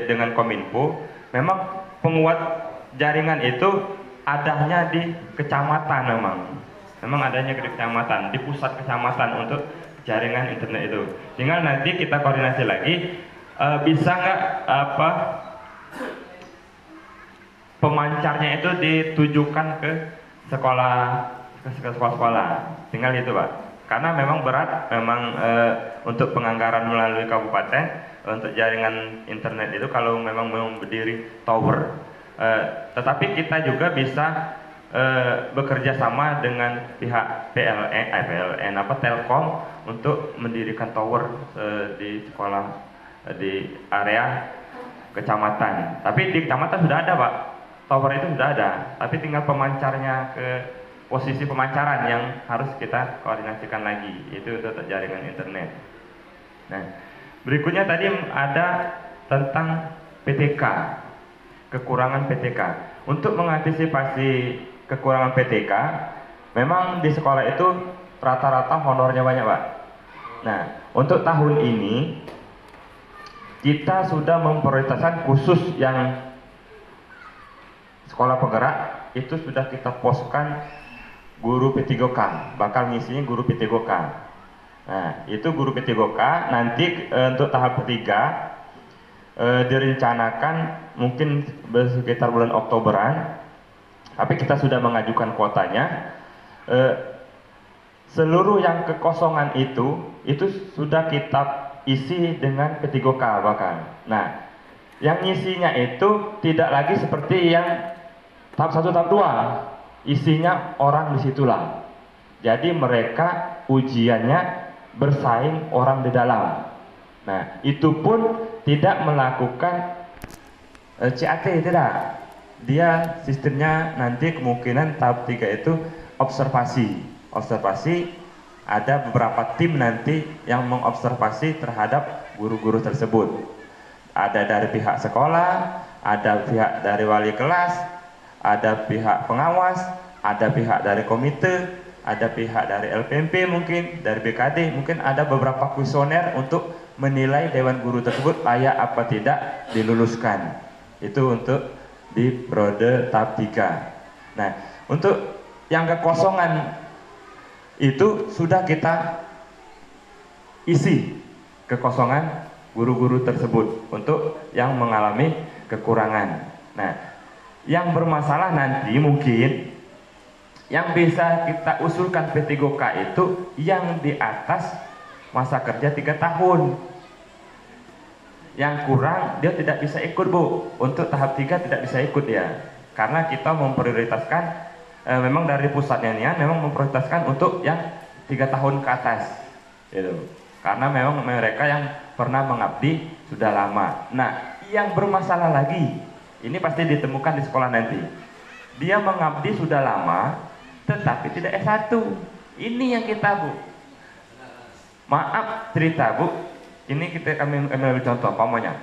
dengan Kominfo, memang penguat jaringan itu adanya di kecamatan memang adanya di kecamatan, di pusat kecamatan untuk jaringan internet itu. Tinggal nanti kita koordinasi lagi, bisa nggak pemancarnya itu ditujukan ke sekolah-sekolah. Tinggal itu Pak. Karena memang berat, memang untuk penganggaran melalui kabupaten untuk jaringan internet itu kalau memang mau berdiri tower. Tetapi kita juga bisa bekerja sama dengan pihak PLN Telkom untuk mendirikan tower di sekolah di area kecamatan. Tapi di kecamatan sudah ada Pak, tower itu sudah ada. Tapi tinggal pemancarnya ke posisi pemancaran yang harus kita koordinasikan lagi, itu untuk jaringan internet. Nah, berikutnya tadi ada tentang PTK, kekurangan PTK. Untuk mengantisipasi kekurangan PTK, memang di sekolah itu rata-rata honornya banyak Pak. Nah, untuk tahun ini kita sudah memprioritaskan khusus yang sekolah penggerak, itu sudah kita poskan guru P3K, bakal ngisinya guru P3K. Nah, itu guru P3K nanti untuk tahap ketiga direncanakan mungkin sekitar bulan Oktoberan. Tapi kita sudah mengajukan kuotanya. seluruh yang kekosongan itu sudah kita isi dengan P3K bahkan. Nah, yang isinya itu tidak lagi seperti yang tahap 1, tahap 2. Isinya orang disitulah. Jadi mereka ujiannya bersaing orang di dalam. Nah, itu pun tidak melakukan CAT, tidak. Dia sistemnya nanti kemungkinan tahap 3 itu observasi. Observasi, ada beberapa tim nanti yang mengobservasi terhadap guru-guru tersebut. Ada dari pihak sekolah, ada pihak dari wali kelas, ada pihak pengawas, ada pihak dari komite, ada pihak dari LPMP mungkin, dari BKD, mungkin ada beberapa kuesioner untuk menilai dewan guru tersebut layak apa tidak diluluskan. Itu untuk di periode tahap 3. Nah, untuk yang kekosongan itu sudah kita isi kekosongan guru-guru tersebut untuk yang mengalami kekurangan. Nah, yang bermasalah nanti mungkin yang bisa kita usulkan P3K itu yang di atas masa kerja 3 tahun. Yang kurang dia tidak bisa ikut, Bu. Untuk tahap 3 tidak bisa ikut ya. Karena kita memprioritaskan memang dari pusatnya nih memang memprioritaskan untuk yang 3 tahun ke atas. Gitu. Karena memang mereka yang pernah mengabdi sudah lama. Nah, yang bermasalah lagi, ini pasti ditemukan di sekolah nanti. Dia mengabdi sudah lama, tetapi tidak S1. Ini yang kita, Bu. Maaf cerita, Bu. Ini kami ambil contoh, pamannya.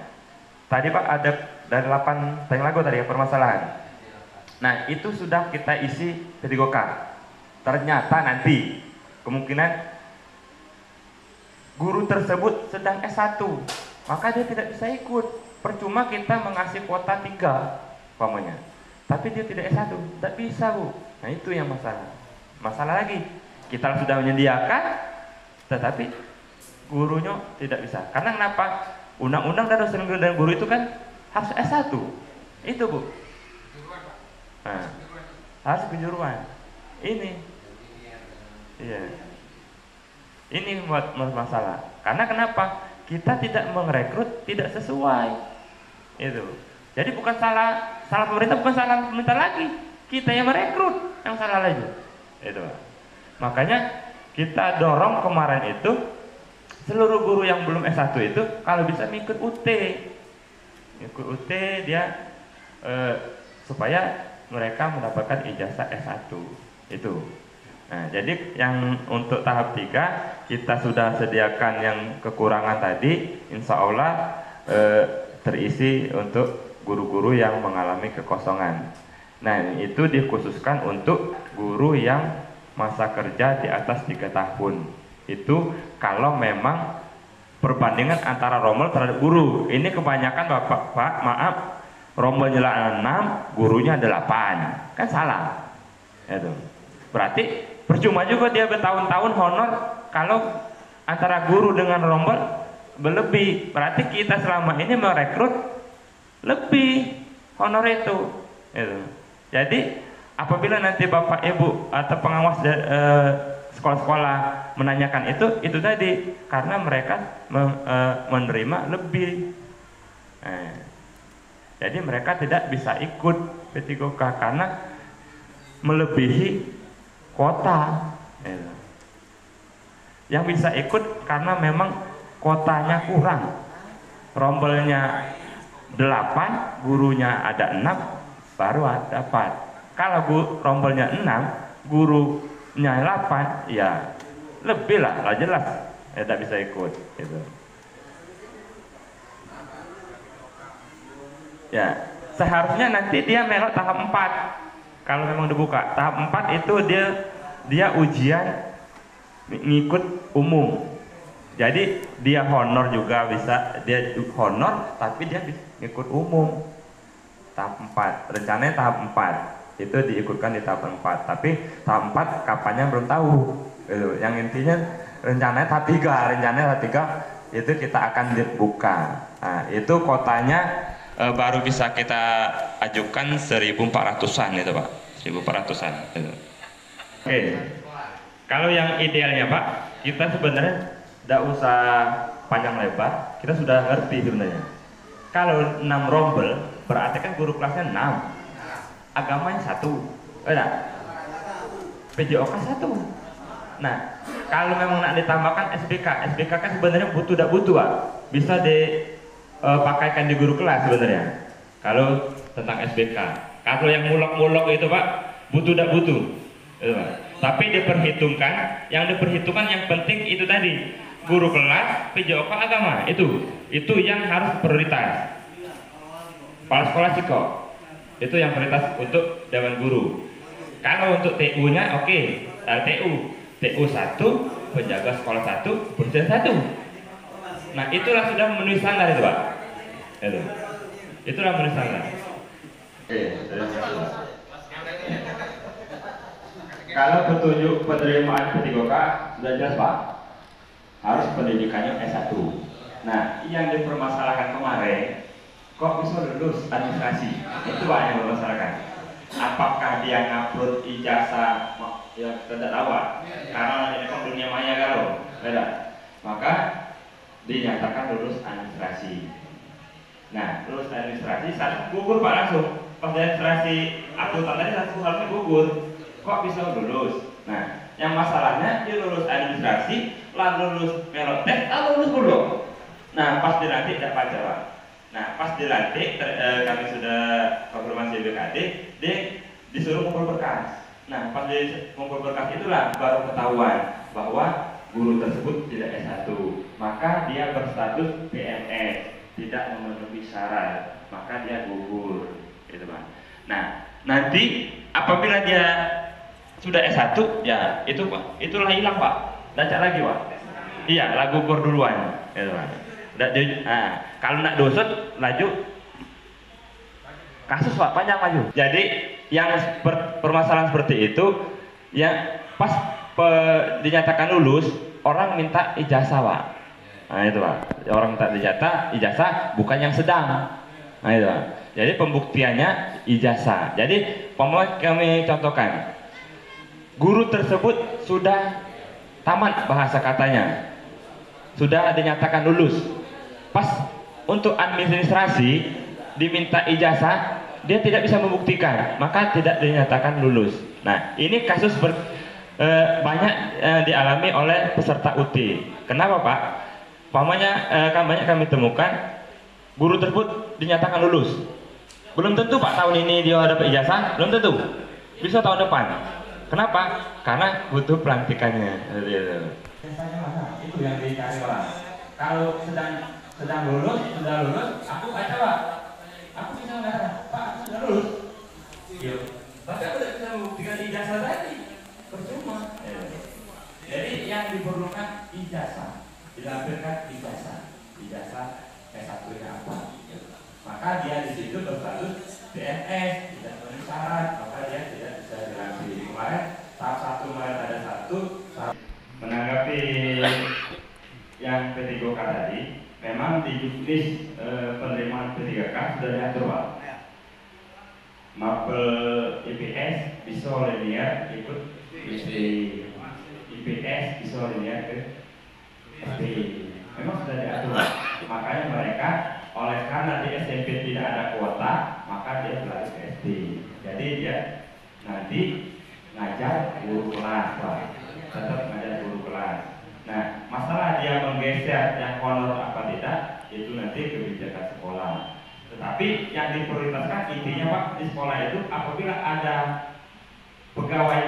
Tadi Pak ada dari 8 tayang lagu tadi permasalahan. Nah, itu sudah kita isi P3K. Ternyata nanti kemungkinan guru tersebut sedang S1, maka dia tidak bisa ikut. Percuma kita mengasih kuota 3 pamannya. Tapi dia tidak S1, tidak bisa, Bu. Nah, itu yang masalah. Masalah lagi, kita sudah menyediakan, tetapi gurunya tidak bisa. Karena kenapa? Undang-undang dan dosen dan guru itu kan harus S1. Itu, Bu. Nah, harus kejuruan. Ini. Iya. Ini buat masalah. Karena kenapa? Kita tidak merekrut tidak sesuai. Itu. Jadi bukan salah pemerintah, bukan salah pemerintah lagi. Kita yang merekrut yang salah lagi. Itu. Makanya kita dorong kemarin itu seluruh guru yang belum S1 itu kalau bisa ikut UT. Ikut UT dia supaya mereka mendapatkan ijazah S1. Itu. Nah, jadi yang untuk tahap 3 kita sudah sediakan yang kekurangan tadi, insya Allah terisi untuk guru-guru yang mengalami kekosongan. Nah, itu dikhususkan untuk guru yang masa kerja di atas 3 tahun. Itu kalau memang perbandingan antara rombel terhadap guru. Ini kebanyakan Pak, maaf, rombelnya 6, gurunya 8. Kan salah. Itu. Berarti percuma juga dia bertahun-tahun honor kalau antara guru dengan rombel berlebih. Berarti kita selama ini merekrut lebih honor itu. Jadi apabila nanti Bapak Ibu atau pengawas sekolah-sekolah menanyakan itu tadi karena mereka menerima lebih. Jadi mereka tidak bisa ikut P3K karena melebihi kuota. Yang bisa ikut karena memang kuotanya kurang. Rombelnya 8, gurunya ada 6, baru dapat. Kalau rombelnya 6, gurunya 8, ya lebih lah jelas tidak bisa ikut. Gitu. Ya, seharusnya nanti dia melok tahap 4. Kalau memang dibuka tahap 4 itu dia ujian ngikut umum. Jadi dia honor juga bisa, dia honor tapi dia ngikut umum. Tahap 4, rencananya tahap 4 itu diikutkan di tahap 4. Tapi tahap 4 kapannya belum tahu. Yang intinya rencananya tahap 3, itu kita akan dibuka. Nah, itu kotanya baru bisa kita ajukan 1.400-an itu Pak, 1.400-an. Oke. Kalau yang idealnya Pak, kita sebenarnya tidak usah panjang lebar, kita sudah ngerti sebenarnya. Kalau 6 rombel, berarti kan guru kelasnya 6, agamanya 1, enggak? PJOK 1. Nah, kalau memang nak ditambahkan SBK kan sebenarnya tidak butuh Pak, bisa dipakaikan di guru kelas sebenarnya. Kalau tentang SBK, kalau yang mulok-mulok itu Pak, tidak butuh, itu, Pak. Tapi diperhitungkan, yang penting itu tadi, guru kelas, PJOK agama, itu yang harus prioritas. Kepala sekolah psiko, itu yang prioritas untuk dewan guru. Kalau untuk TU-nya oke, TU 1, penjaga sekolah 1, dosen 1. Nah, itulah sudah memenuhi standar itu Pak. Itulah memenuhi standar. Kalau petunjuk penerimaan P3K sudah jelas Pak, harus pendidikannya S1. Nah, yang dipermasalahkan kemarin, kok bisa lulus administrasi? Itu Pak yang dipermasalahkan. Apakah dia ngupload ijazah yang tidak tahu Pak? Karena ini kan dunia maya kalau beda. Maka dinyatakan lulus administrasi. Nah, lulus administrasi saat gugur Pak langsung. Pas administrasi akuntan tadi langsung harusnya gugur. Kok bisa lulus? Nah, yang masalahnya dia lulus administrasi, lalu lulus melotek, lalu lulus dulu. Nah, pas dilantik dapat jawab. Nah, pas dilantik kami sudah konfirmasi BKD, dia disuruh kumpul berkas. Nah, pas dia kumpul berkas itulah baru ketahuan bahwa guru tersebut tidak S1, maka dia berstatus PNS, tidak memenuhi syarat, maka dia gugur, gitu Pak. Nah, nanti apabila dia sudah S1, ya itulah hilang Pak, baca lagi Pak. Iya, lah gugur duluan, gitu Pak. Kalau nak dosut laju kasus Pak panjang maju. Jadi yang permasalahan seperti itu, yang pas dinyatakan lulus, orang minta ijazah Pak. Nah itu Pak, orang minta ijazah bukan yang sedang. Nah itu Pak. Jadi pembuktiannya ijazah. Jadi kami contohkan, guru tersebut sudah tamat bahasa katanya, sudah dinyatakan lulus. Pas untuk administrasi diminta ijazah, dia tidak bisa membuktikan, maka tidak dinyatakan lulus. Nah, ini kasus banyak dialami oleh peserta UT. Kenapa Pak? Banyak kami temukan guru tersebut dinyatakan lulus. Belum tentu Pak tahun ini dia dapat ijazah, belum tentu. Bisa tahun depan. Kenapa? Karena butuh pelantikannya. Itu yang dicari orang. Kalau sedang lulus, sudah lulus, aku baca Pak. Aku bisa mengatakan, Pak, aku sudah lulus. Iya. Bapak udah bisa membuktikan ijazah tadi. Percuma. Jadi yang diperlukan ijazah, dilampirkan ijazah S1-nya apa. Maka dia di situ berstatus PNS, tidak memenuhi syarat, maka dia tidak bisa dilantik. Kemarin tahap 1 kemarin ada 1. Menanggapi yang P3K tadi, memang di juknis penerimaan P3K sudah diatur Pak. Mapel IPS bisa linear ikut SD, IPS bisa linear ke SD. Memang sudah diatur Pak. Makanya mereka karena di SMP tidak ada kuota, maka dia beralih ke SD. Jadi dia nanti ngajar guru kelas Pak. Tetap ngajar guru kelas. Nah, masalah dia menggeser yang honor apa tidak, itu nanti kebijakan sekolah. Tetapi yang diprioritaskan intinya Pak, di sekolah itu apabila ada pegawai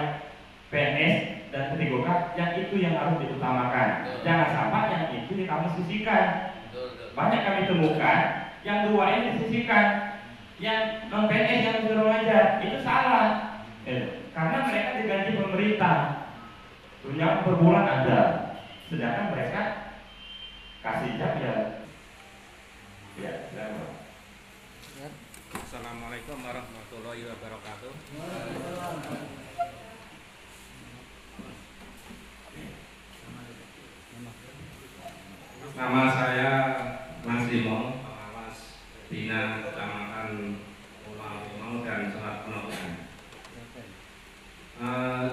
PNS dan P3K, yang itu yang harus diutamakan. Jangan sampai yang itu kamu sisihkan. Banyak kami temukan yang dua ini disisihkan, yang non PNS yang disuruh ngajar, itu salah. Karena mereka digaji pemerintah, tunjangan per bulan ada. Sedangkan mereka kasih jam ya Assalamualaikum warahmatullahi wabarakatuh. Nama saya Mas Limo, pengawas Bina Kecamatan Pulau dan Selat Penopeng.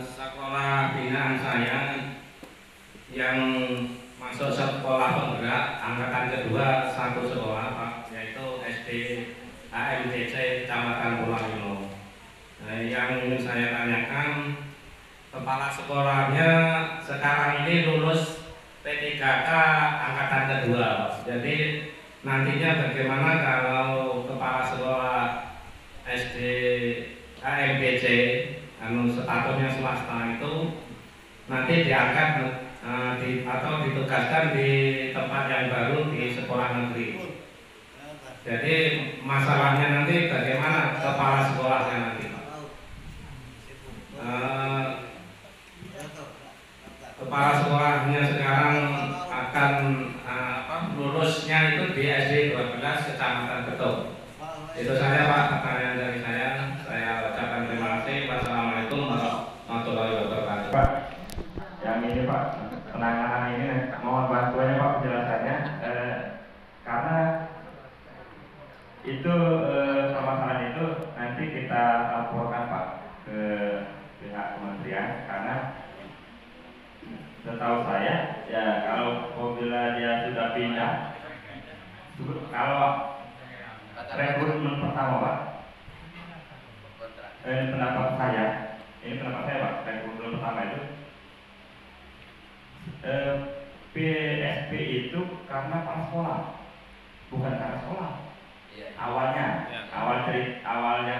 Sekolah binaan saya masuk sekolah penggerak angkatan kedua satu sekolah Pak, yaitu SD AMTC Kecamatan Pulau Lino. Nah, yang ingin saya tanyakan, kepala sekolahnya sekarang ini lulus P3K angkatan kedua. Jadi nantinya bagaimana kalau kepala sekolah SD AMPC statusnya swasta itu nanti diangkat atau ditugaskan di tempat yang baru di sekolah negeri. Jadi masalahnya nanti bagaimana kepala sekolahnya nanti Pak? Kepala sekolahnya sekarang akan lulusnya itu di SD 12 Kecamatan Betung. Itu saja Pak pertanyaan dari saya. Saya ucapkan terima kasih. Wassalamualaikum warahmatullahi wabarakatuh. Pak, yang ini Pak, penanganan ini mohon bantuannya Pak penjelasannya, karena itu permasalahan itu nanti kita laporkan Pak ke pihak kementerian, karena setahu saya ya kalau apabila dia sudah pindah, kalau rekrutmen pertama Pak, ini pendapat saya Pak, rekrutmen pertama itu PSP itu karena kepala sekolah, bukan karena sekolah. Awalnya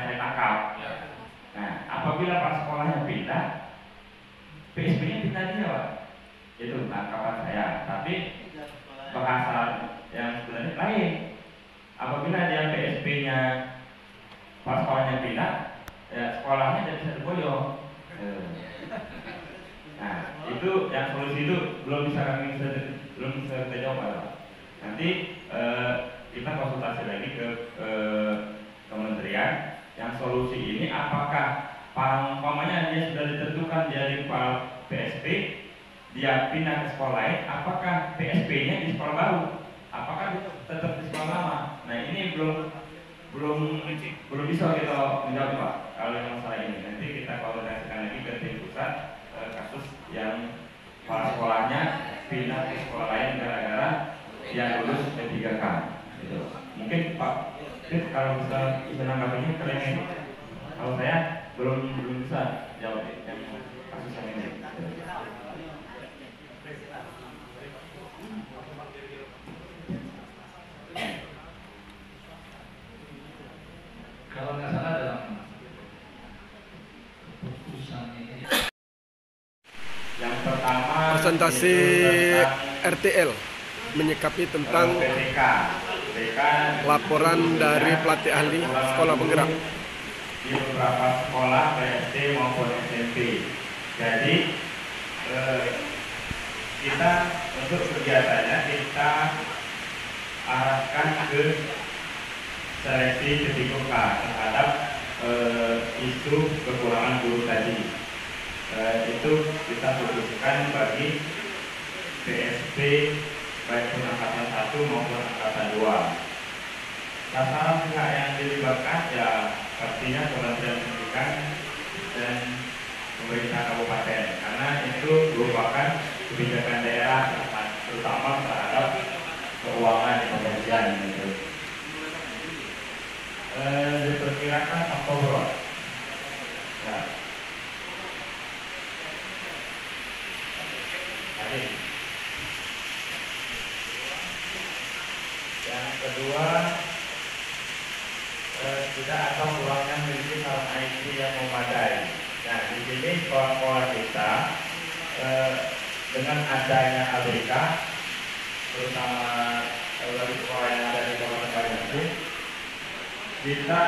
saya tangkap. Nah, apabila kepala sekolahnya pindah, PSP-nya pindah dia Pak. Itu tangkapan saya. Tapi bahasa yang sebenarnya lain. Apabila dia PSP-nya kepala sekolahnya pindah, ya sekolahnya jadi bisa diboyong. Nah, itu yang solusi itu belum bisa kita jawab Pak. Nanti kita konsultasi lagi ke kementerian yang solusi ini, apakah umpamanya dia sudah ditentukan jadi kepala PSP, dia pindah ke sekolah lain, apakah PSP-nya di sekolah baru, apakah tetap di sekolah lama? Nah, ini belum bisa kita menjawab Pak kalau yang masalah ini. Nanti kita koordinasikan lagi ke tim pusat kasus yang kepala sekolahnya pindah ke sekolah lain gara-gara yang lulus P3K. Gitu. Mungkin Pak kalau bisa menanggapinya kalian ini. Kalau saya belum bisa jawab yang kasus yang ini. Kalau nggak salah dalam keputusan ini. Yang pertama Presentasi RTL menyikapi tentang laporan dari pelatih ahli sekolah penggerak di beberapa sekolah SD maupun SMP. Jadi kita untuk kegiatannya kita arahkan ke seleksi sertifikat terhadap isu kekurangan guru tadi. Itu kita fokuskan bagi PSP baik angkatan 1 maupun angkatan 2. Sasaran pihak yang dilibatkan ya pastinya Kementerian Pendidikan dan pemerintah kabupaten, karena itu merupakan kebijakan daerah terutama terhadap keuangan di pemerintahan itu. Diperkirakan Oktober. Ya. Yang kedua, tidak ada kurangnya memiliki sarana IT yang memadai. Nah, di sini sekolah-sekolah kita dengan adanya ABK, terutama dari sekolah yang ada di Kabupaten Banjarmasin, kita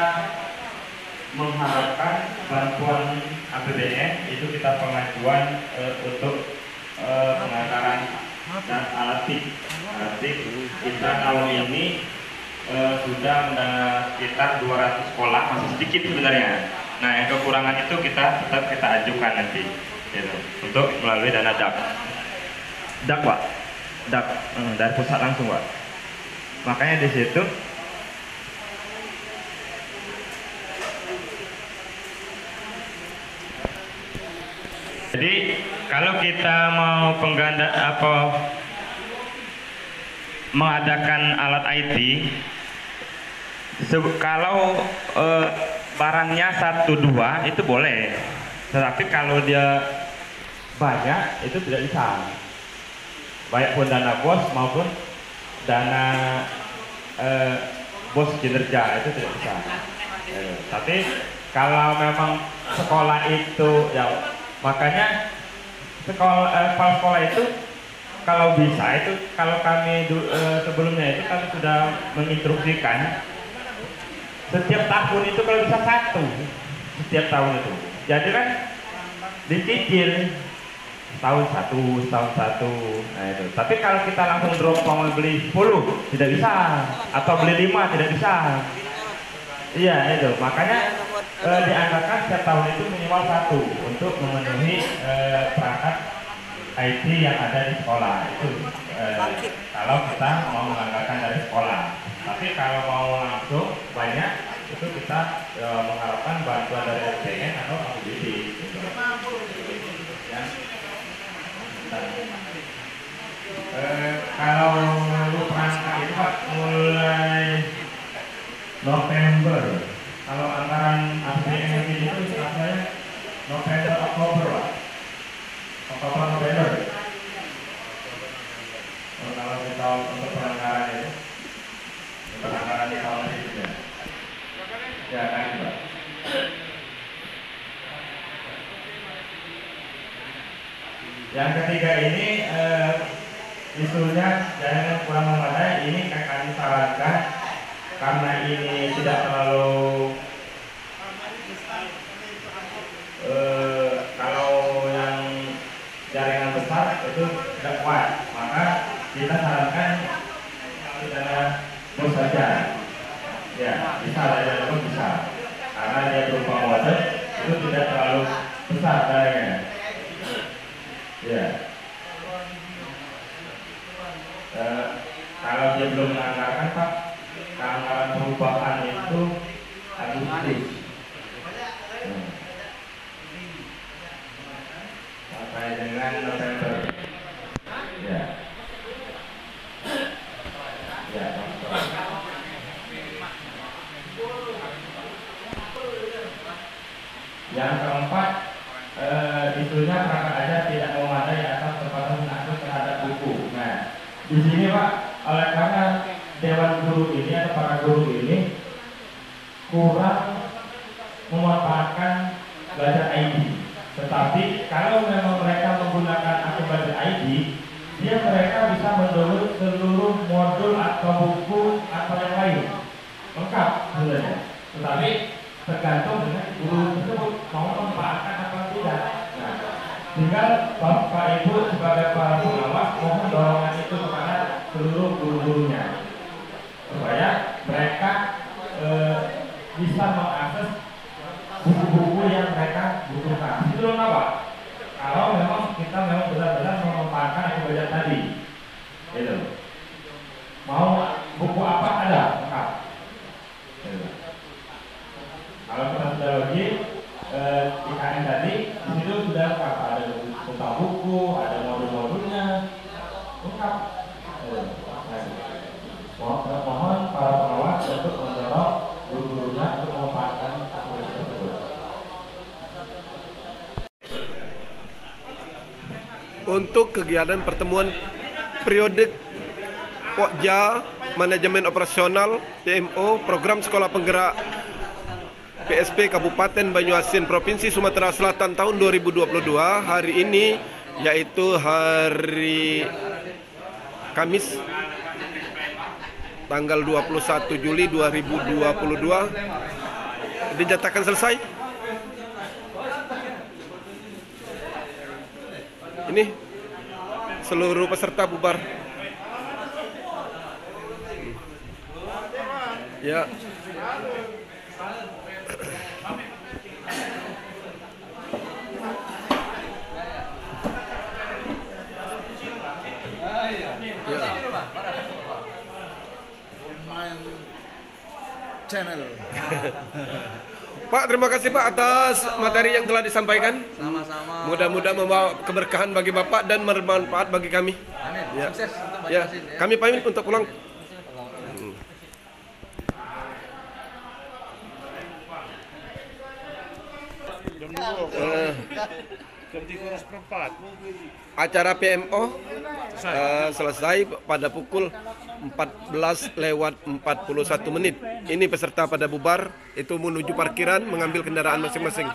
mengharapkan bantuan APBN itu kita pengajuan untuk pengantaran dan alat TIK. Kita tahun ini sudah sekitar 200 sekolah, masih sedikit sebenarnya. Nah, yang kekurangan itu kita tetap kita ajukan nanti, gitu, untuk melalui dana DAP. DAP Pak, DAP dari pusat langsung Pak. Makanya di situ jadi kalau kita mau mengadakan alat IT, kalau barangnya 1-2 itu boleh, tetapi kalau dia banyak itu tidak bisa, baik pun dana bos maupun dana bos kinerja itu tidak bisa. Tapi kalau memang sekolah itu ya, makanya kepala sekolah itu kalau bisa itu, kalau kami sebelumnya itu kami sudah menginstruksikan setiap tahun itu kalau bisa 1 setiap tahun itu. Jadi kan dicicil tahun 1. Nah itu. Tapi kalau kita langsung drop mau beli 10 tidak bisa, atau beli 5 tidak bisa. Iya itu. Makanya dianggarkan setiap tahun itu minimal 1 untuk memenuhi perangkat IT yang ada di sekolah itu. Kalau kita mau menganggarkan dari sekolah. Tapi kalau mau langsung banyak itu kita mengharapkan bantuan dari RPN atau APBD. Gitu. Ya. Kalau perangkat itu Pak mulai November. Kalau anggaran APBN itu istilahnya November Oktober Pak. Oktober November. Kalau kita untuk perangkaran itu, perangkaran di tahun ini juga. Ya kan Pak. Yang ketiga ini isunya jangan kurang memadai. Ini kami sarankan karena ini tidak terlalu kalau yang jaringan besar itu tidak kuat, maka kita sarankan kita bos saja. Ya bisa saja, bisa karena dia berupa modem itu tidak terlalu besar jaringannya. Ya. Kalau dia belum menganggarkan Pak, anggaran perubahan itu Agustus. Sampai dengan November. Ya. Ya. Yang keempat, isunya perangkat aja tidak memadai atas keterbatasan akses terhadap buku. Nah, di sini Pak, oleh karena dewan guru ini atau para guru ini kurang memanfaatkan belajar ID. Tetapi kalau memang mereka menggunakan akun belajar ID, mereka bisa mendownload seluruh modul atau buku atau yang lain lengkap sebenarnya. Tetapi tergantung dengan guru tersebut mau memanfaatkan atau tidak. Nah, tinggal Bapak Ibu sebagai para pengawas mohon dorongan itu kepada seluruh guru-gurunya supaya mereka bisa mengakses buku-buku yang mereka butuhkan. Itu loh Pak. Kalau memang kita memang benar-benar memanfaatkan yang belajar tadi, gitu. Mau buku apa ada lengkap. Gitu. Kalau kita sudah login IKN tadi, di situ sudah lengkap, ada tentang buku, ada modul-modulnya, lengkap. Mohon para pengawas untuk mendorong guru-gurunya untuk memanfaatkan aplikasi tersebut. Untuk kegiatan pertemuan periodik Pokja Manajemen Operasional PMO Program Sekolah Penggerak PSP Kabupaten Banyuasin Provinsi Sumatera Selatan tahun 2022 hari ini, yaitu hari Kamis tanggal 21 Juli 2022 dinyatakan selesai. Ini seluruh peserta bubar. Ya. Channel. Pak, terima kasih Pak atas materi yang telah disampaikan. Sama-sama. Mudah-mudahan membawa keberkahan bagi Bapak dan bermanfaat bagi kami. Amin. Ya. Sukses untuk Mbak Ya, Yasin ya. kami pamit untuk pulang. Jam 3:04. Acara PMO selesai pada pukul 14:41. Ini peserta pada bubar itu menuju parkiran mengambil kendaraan masing-masing.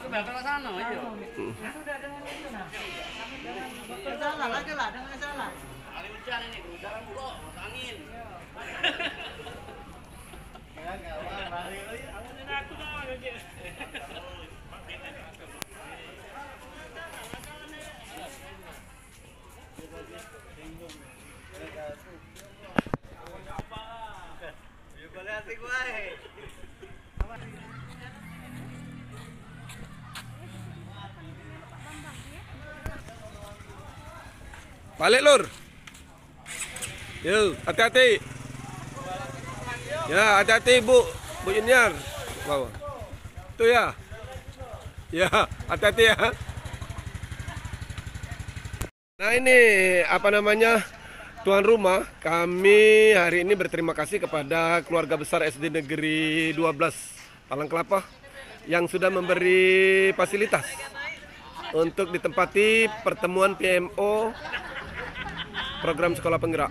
Balik lur. Yuk, hati-hati. Ya, hati-hati Bu Junior. Wow. Tuh ya. Ya, hati-hati ya. Nah ini apa namanya, tuan rumah, kami hari ini berterima kasih kepada keluarga besar SD Negeri 12 Palang Kelapa yang sudah memberi fasilitas untuk ditempati pertemuan PMO program sekolah penggerak.